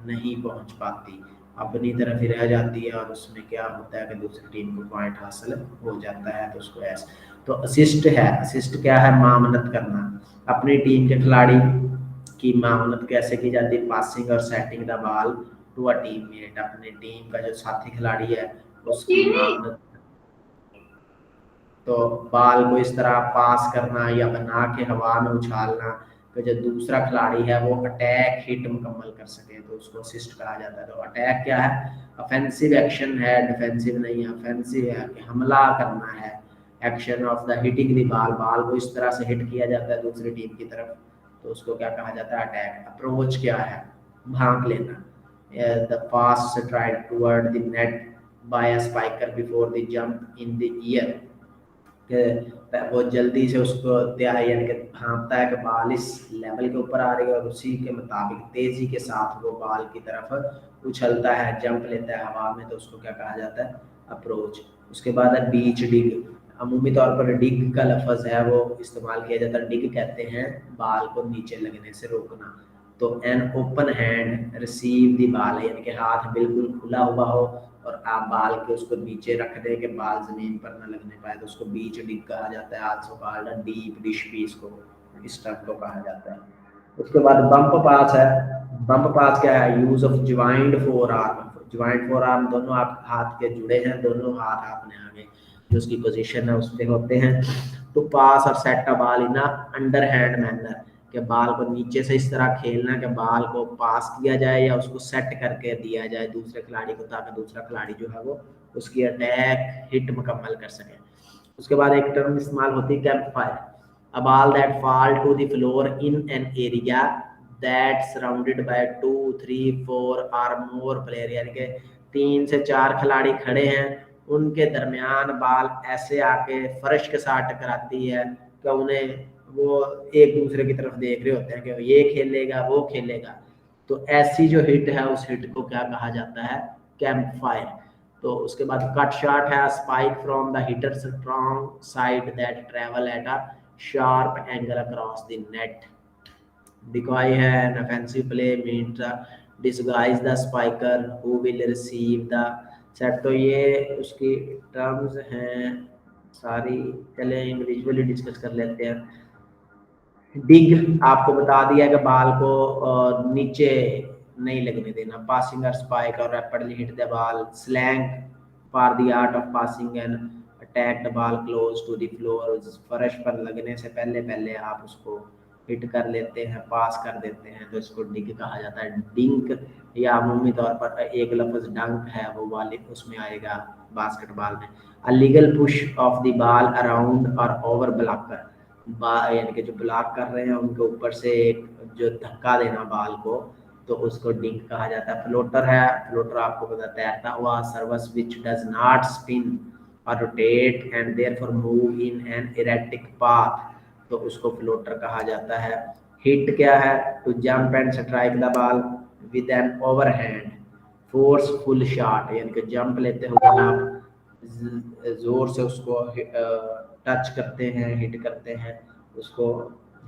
[SPEAKER 1] नहीं पहुंच पाती, अपनी तरफ ही रह जाती है, और उसमें क्या होता है कि दूसरी टीम को पॉइंट हासिल हो जाता है, तो उसको एस। तो असिस्ट है, असिस्ट क्या है, मामनत करना। अपनी टीम के खिलाड़ी की मामनत कैसे की जाती है, पासिंग और setting the ball to a teammate, अपनी टीम का जो साथी खिलाड़ी है उसकी मामनत, तो बॉल को इस तरह पास करना या बना के हवा में उछालना कि जो दूसरा खिलाड़ी है वो अटैक हिट मुकम्मल कर सके, तो उसको असिस्ट कहा जाता है। तो अटैक क्या है, ऑफेंसिव एक्शन है, डिफेंसिव नहीं है। ऑफेंसिव है कि हमला करना है, action of the hitting the ball, ball को इस तरह से हिट किया जाता है दूसरी टीम की तरफ, तो उसको क्या कहा जाता है, अटैक। अप्रोच क्या है, भाग लेना, the pass strike toward the net by a spiker before the jump in the air, वो जल्दी से उसको यानी कि भांपता है कि बाल इस लेवल के ऊपर आ रही है और उसी के मुताबिक तेजी के साथ वो बाल की तरफ उछलता है, जंप लेता है हवा में, तो उसको क्या कहा जाता है? अप्रोच। उसके बाद है बीच डिग। अमूमी तौर पर डिग का लफ्ज़ है वो इस्तेमाल किया जाता है। डिग कहते हैं बाल को नीचे लगने से रोकना। तो an open hand receive the बाल है, यानी कि हाथ बिल्कुल खुला हुआ हो और आप बाल के उसको नीचे रख दें कि बाल जमीन पर ना लगने पाए, तो उसको बीच डिग कहा जाता है। Also called a deep dish piece को, इस टर्म को कहा जाता है। उसके बाद बम्प पास है। बम्प पास क्या है? Use of joint four arm. Joint four arm दोनों आप हाथ के जुड़े हैं, दोनों हाथ आपने आगे जो उसकी पोजीशन है उस पे होते हैं। तो पास और set a ball in under hand manner, कि बाल को नीचे से इस तरह खेलना कि बाल को पास किया जाए या उसको सेट करके दिया जाए दूसरे खिलाड़ी को, ताकि दूसरा खिलाड़ी जो है वो उसकी अटैक हिट मुकम्मल कर सके। उसके बाद एक टर्म इस्तेमाल होती है camp fire. A ball that fall to the floor in an area that surrounded by 2, 3, 4 और मोर प्लेयर, यानी कि 3 से 4 खिलाड़ी खड़े हैं, उनके दरमियान बाल ऐसे आके फर्श के साथ टकराती है कि उन्हें वो एक दूसरे की तरफ देख रहे होते हैं कि ये खेलेगा वो खेलेगा। तो ऐसी जो हिट है उस हिट को क्या कहा जाता है? Camp fire. तो उसके बाद कट शॉट है। Spike from the hitter strong side that travel at a sharp angle across the net. Decoy है। An offensive play means disguise the spiker who will receive the set. तो ये उसकी टर्म्स हैं सारी, चले इंडिविजुअली डिस्कस कर लेते हैं। डिग आपको बता दिया कि बाल को नीचे नहीं लगने देना। पासिंग और स्पाइक और rapidly hit the ball. Slang for the art of passing and attack the ball close to the floor. फर्श पर लगने से पहले पहले आप उसको हिट कर लेते हैं, पास कर देते हैं, तो इसको डिग कहा जाता है। डिंक या अमूमी तौर पर एक लफ्ज़ डंक है वो वाले उसमें आएगा बास्केटबॉल में। A legal push of the ball around और ओवर ब्लॉकर, यानी कि जो ब्लॉक कर रहे हैं उनके ऊपर से एक जो धक्का देना बाल को, तो उसको डिंक कहा जाता है। फ्लोटर है। फ्लोटर आपको पता तैरता हुआ serves which does not spin और rotate and therefore move in an erratic path, तो उसको फ्लोटर कहा जाता है। हिट क्या है? To jump and strike the ball with an overhand forceful shot, यानी कि जंप लेते हुए आप जोर से उसको टच करते हैं, हिट करते हैं, उसको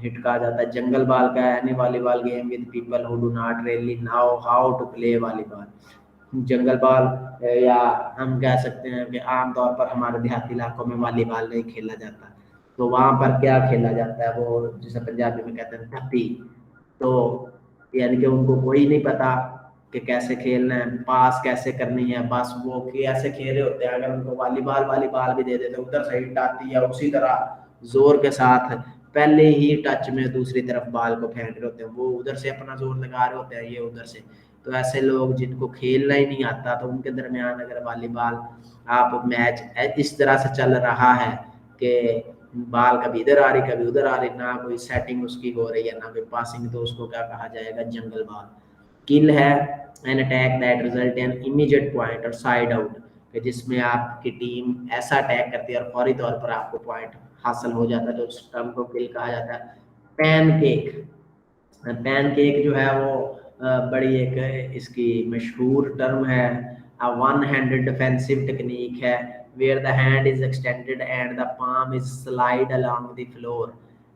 [SPEAKER 1] हिट कहा जाता है। जंगल बॉल का है। Any volleyball game with people who do not really know how to play volleyball. Jungle ball या हम कह सकते हैं कि आमतौर पर हमारे देहाती इलाकों में वॉलीबॉल नहीं खेला जाता, तो वहाँ पर क्या खेला जाता है? वो जिसे पंजाबी में कहते हैं धप्पी। तो यानी कि उनको कोई नहीं पता कि कैसे खेलना है, पास कैसे करनी है, बस वो कैसे खेल रहे होते हैं। अगर उनको वॉलीबॉल भी दे देते, उधर से हिट आती है, उसी तरह जोर के साथ पहले ही टच में दूसरी तरफ बाल को फेंक रहे होते हैं, वो उधर से अपना जोर लगा रहे होते हैं, ये उधर से। तो ऐसे लोग जिनको खेलना ही नहीं आता, तो उनके दरमियान अगर वॉलीबॉल आप मैच इस तरह से चल रहा है कि बाल कभी इधर आ रही कभी उधर आ रही, ना कोई सेटिंग उसकी हो रही है ना कोई पासिंग, तो उसको क्या कहा जाएगा? जंगल बॉल। किल है। An attack that result in immediate point और साइड आउट, कि जिसमें आपकी टीम ऐसा अटैक करती है और फौरी तौर पर आपको पॉइंट हासिल हो जाता है, तो उस टर्म को किल कहा जाता है। पैनकेक। पैनकेक जो है वो बड़ी एक इसकी मशहूर टर्म है। वन हैंडेड डिफेंसिव टेक्निक है where the hand is extended and the palm is slide along the floor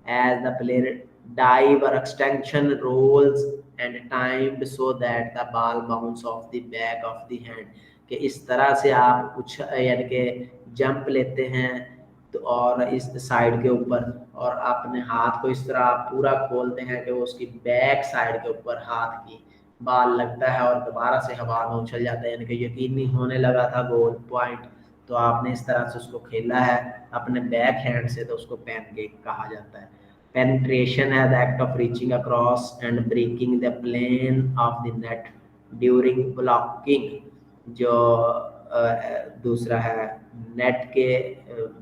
[SPEAKER 1] as the player dive or extension rolls and timed so that the ball bounce off the back of the hand, कि इस तरह से आप कुछ यानी कि जंप लेते हैं तो और इस साइड के ऊपर और अपने हाथ को इस तरह आप पूरा खोलते हैं कि वो उसकी बैक साइड के ऊपर हाथ की बाल लगता है और दोबारा से हवा में उछल जाता है, यानी कि यकीनी होने लगा था गोल पॉइंट, तो आपने इस तरह से उसको खेला है अपने बैक हैंड से, तो उसको पैनकेक कहा जाता है। पेनिट्रेशन है the act of reaching across and breaking the plane of the net during blocking. जो दूसरा है नेट के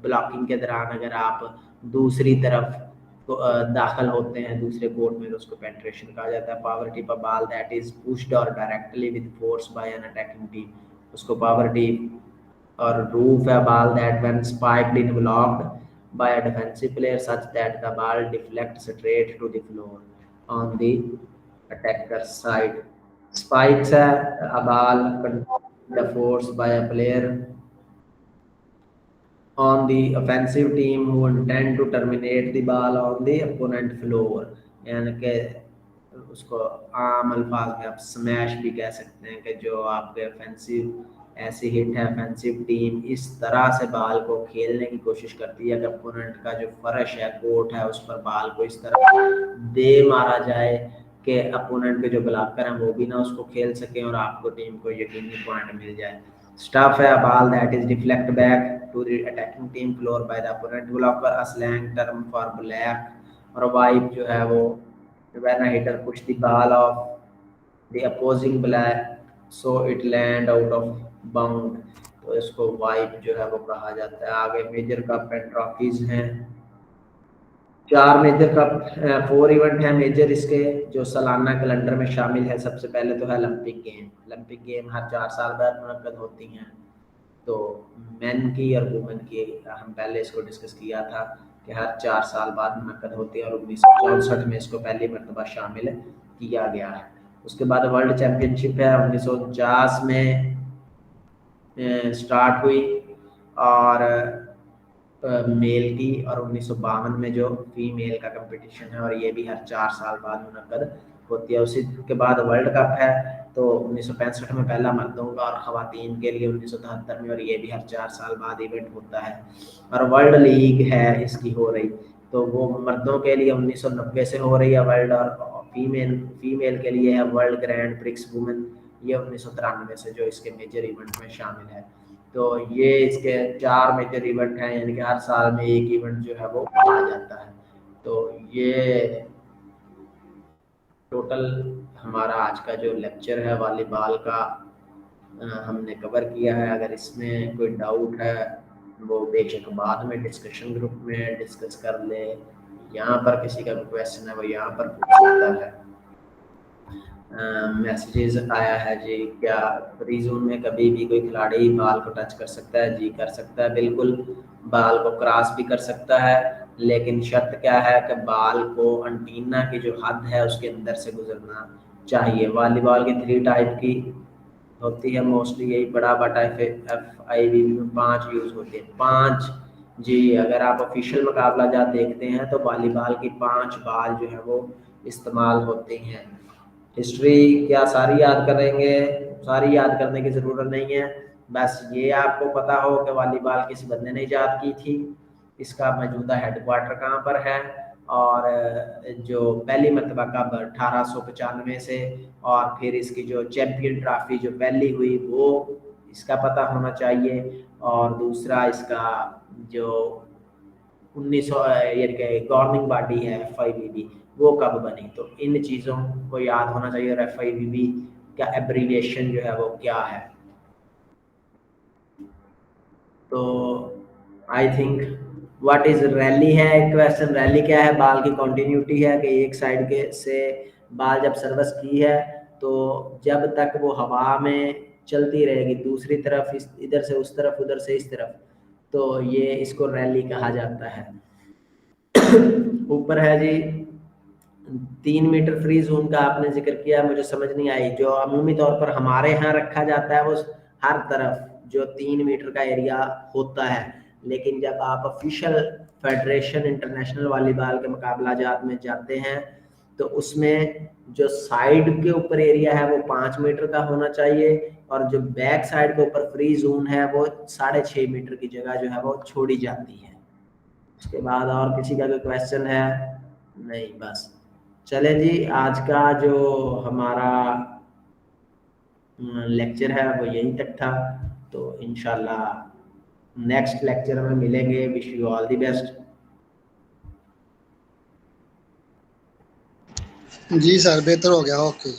[SPEAKER 1] ब्लॉकिंग के दौरान अगर आप दूसरी तरफ दाखिल होते हैं दूसरे कोर्ट में, तो उसको पेनिट्रेशन कहा जाता है। Power tip a ball that is pushed और directly with force by an attacking team, उसको पावर टिप। और रूफ है ball that when spiked in blocked by a defensive player such that the ball deflects straight to the floor on the attacker side. Spikes है a ball the force by a player on the offensive team who intend to terminate the ball on the opponent floor, यानी कि उसको आम अल्फाज में आप स्मैश भी कह सकते हैं कि जो आपके ऑफेंसिव ऐसी हिट है ऑफेंसिव टीम इस तरह से बाल को खेलने की कोशिश करती है कि अपोनेंट का जो फर्श है कोर्ट है उस पर बाल को इस तरह दे मारा जाए कि अपोनेंट के जो ब्लॉकर हैं वो भी ना उसको खेल सकें और आपको टीम को यकीनी पॉइंट मिल जाए। स्टफ है ball that is deflect back to the attacking team floor by the opponent blocker, a slang term for block. और वाइप जो है वो when a hitter push the ball off the opposing black so it land out of bound, तो इसको वाइप जो है वो कहा जाता है। आगे मेजर कप एंड ट्रॉफीज हैं, 4 मेजर कप 4 इवेंट हैं मेजर इसके जो सालाना कैलेंडर में शामिल है। सबसे पहले तो है ओलंपिक गेम हर 4 साल बाद मुनक्कद होती हैं। तो मेन की और वुमेन की हम पहले इसको डिस्कस किया था कि हर 4 साल बाद मुनक्कद होती है और 1964 में इसको पहली मरतबा शामिल किया गया है। उसके बाद वर्ल्ड चैम्पियनशिप है 1949 में स्टार्ट हुई और मेल की, और 1952 में जो फीमेल का कंपटीशन है और ये भी हर 4 साल बाद मुनक्कद होती है। उसी के बाद वर्ल्ड कप है तो 1965 में पहला मर्दों का और ख़वातीन के लिए 1973 में, और ये भी हर 4 साल बाद इवेंट होता है। और वर्ल्ड लीग है इसकी हो रही, तो वो मर्दों के लिए 1990 से हो रही है वर्ल्ड, और फीमेल के लिए है वर्ल्ड ग्रैंड प्रिक्स वुमेन, ये 1993 से जो इसके मेजर इवेंट में शामिल है। तो ये इसके 4 मेजर इवेंट हैं, यानी कि हर साल में एक इवेंट जो है वो आ जाता है। तो ये टोटल हमारा आज का जो लेक्चर है वॉलीबॉल का हमने कवर किया है। अगर इसमें कोई डाउट है वो बेशक बाद में डिस्कशन ग्रुप में डिस्कस कर ले, यहाँ पर किसी का कोई क्वेश्चन है वो यहाँ पर पूछ सकता है। मैसेजेस आया है जी, क्या फ्री जोन में कभी भी कोई खिलाड़ी बाल को टच कर सकता है? जी कर सकता है, बिल्कुल बाल को क्रॉस भी कर सकता है, लेकिन शर्त क्या है कि बाल को एंटीना की जो हद है उसके अंदर से गुजरना चाहिए। वॉलीबॉल की 3 टाइप की होती है मोस्टली, यही बड़ा बटा FIVB में 5 यूज़ होती है। 5 जी, अगर आप ऑफिशियल मुकाबला जात देखते हैं तो वॉलीबॉल की 5 बाल जो है वो इस्तेमाल होती हैं। हिस्ट्री क्या सारी याद करेंगे? सारी याद करने की ज़रूरत नहीं है, बस ये आपको पता हो कि वॉलीबॉल किस बंदे ने ईजाद की थी, इसका मौजूदा हेडक्वार्टर कहाँ पर है, और जो पहली मरतबा कब 1895 से, और फिर इसकी जो चैम्पियन ट्रॉफी जो पहली हुई वो इसका पता होना चाहिए, और दूसरा इसका जो 1900 गवर्निंग बॉडी है FIVB वो कब बनी। तो इन चीज़ों को याद होना चाहिए, और FIVB का एब्रीविएशन जो है वो क्या है। तो I think what is rally है एक क्वेश्चन। रैली क्या है? बाल की कंटिन्यूटी है कि एक साइड के से बाल जब सर्विस की है तो जब तक वो हवा में चलती रहेगी दूसरी तरफ, इधर से उस तरफ उधर से इस तरफ, तो ये इसको रैली कहा जाता है। ऊपर है जी 3 मीटर फ्री जोन का आपने जिक्र किया, मुझे समझ नहीं आई। जो अमूमी तौर पर हमारे यहाँ रखा जाता है वो हर तरफ जो 3 मीटर का एरिया होता है, लेकिन जब आप ऑफिशियल फेडरेशन इंटरनेशनल वॉलीबॉल के मुकाबला जात में जाते हैं तो उसमें जो साइड के ऊपर एरिया है वो 5 मीटर का होना चाहिए, और जो बैक साइड के ऊपर फ्री जोन है वो 6.5 मीटर की जगह जो है वो छोड़ी जाती है। उसके बाद और किसी का कोई क्वेश्चन है? नहीं, बस चले जी, आज का जो हमारा लेक्चर है वो यहीं तक था। तो इंशाल्लाह नेक्स्ट लेक्चर में मिलेंगे। Wish you all the best.
[SPEAKER 4] जी सर, बेहतर हो गया, ओके।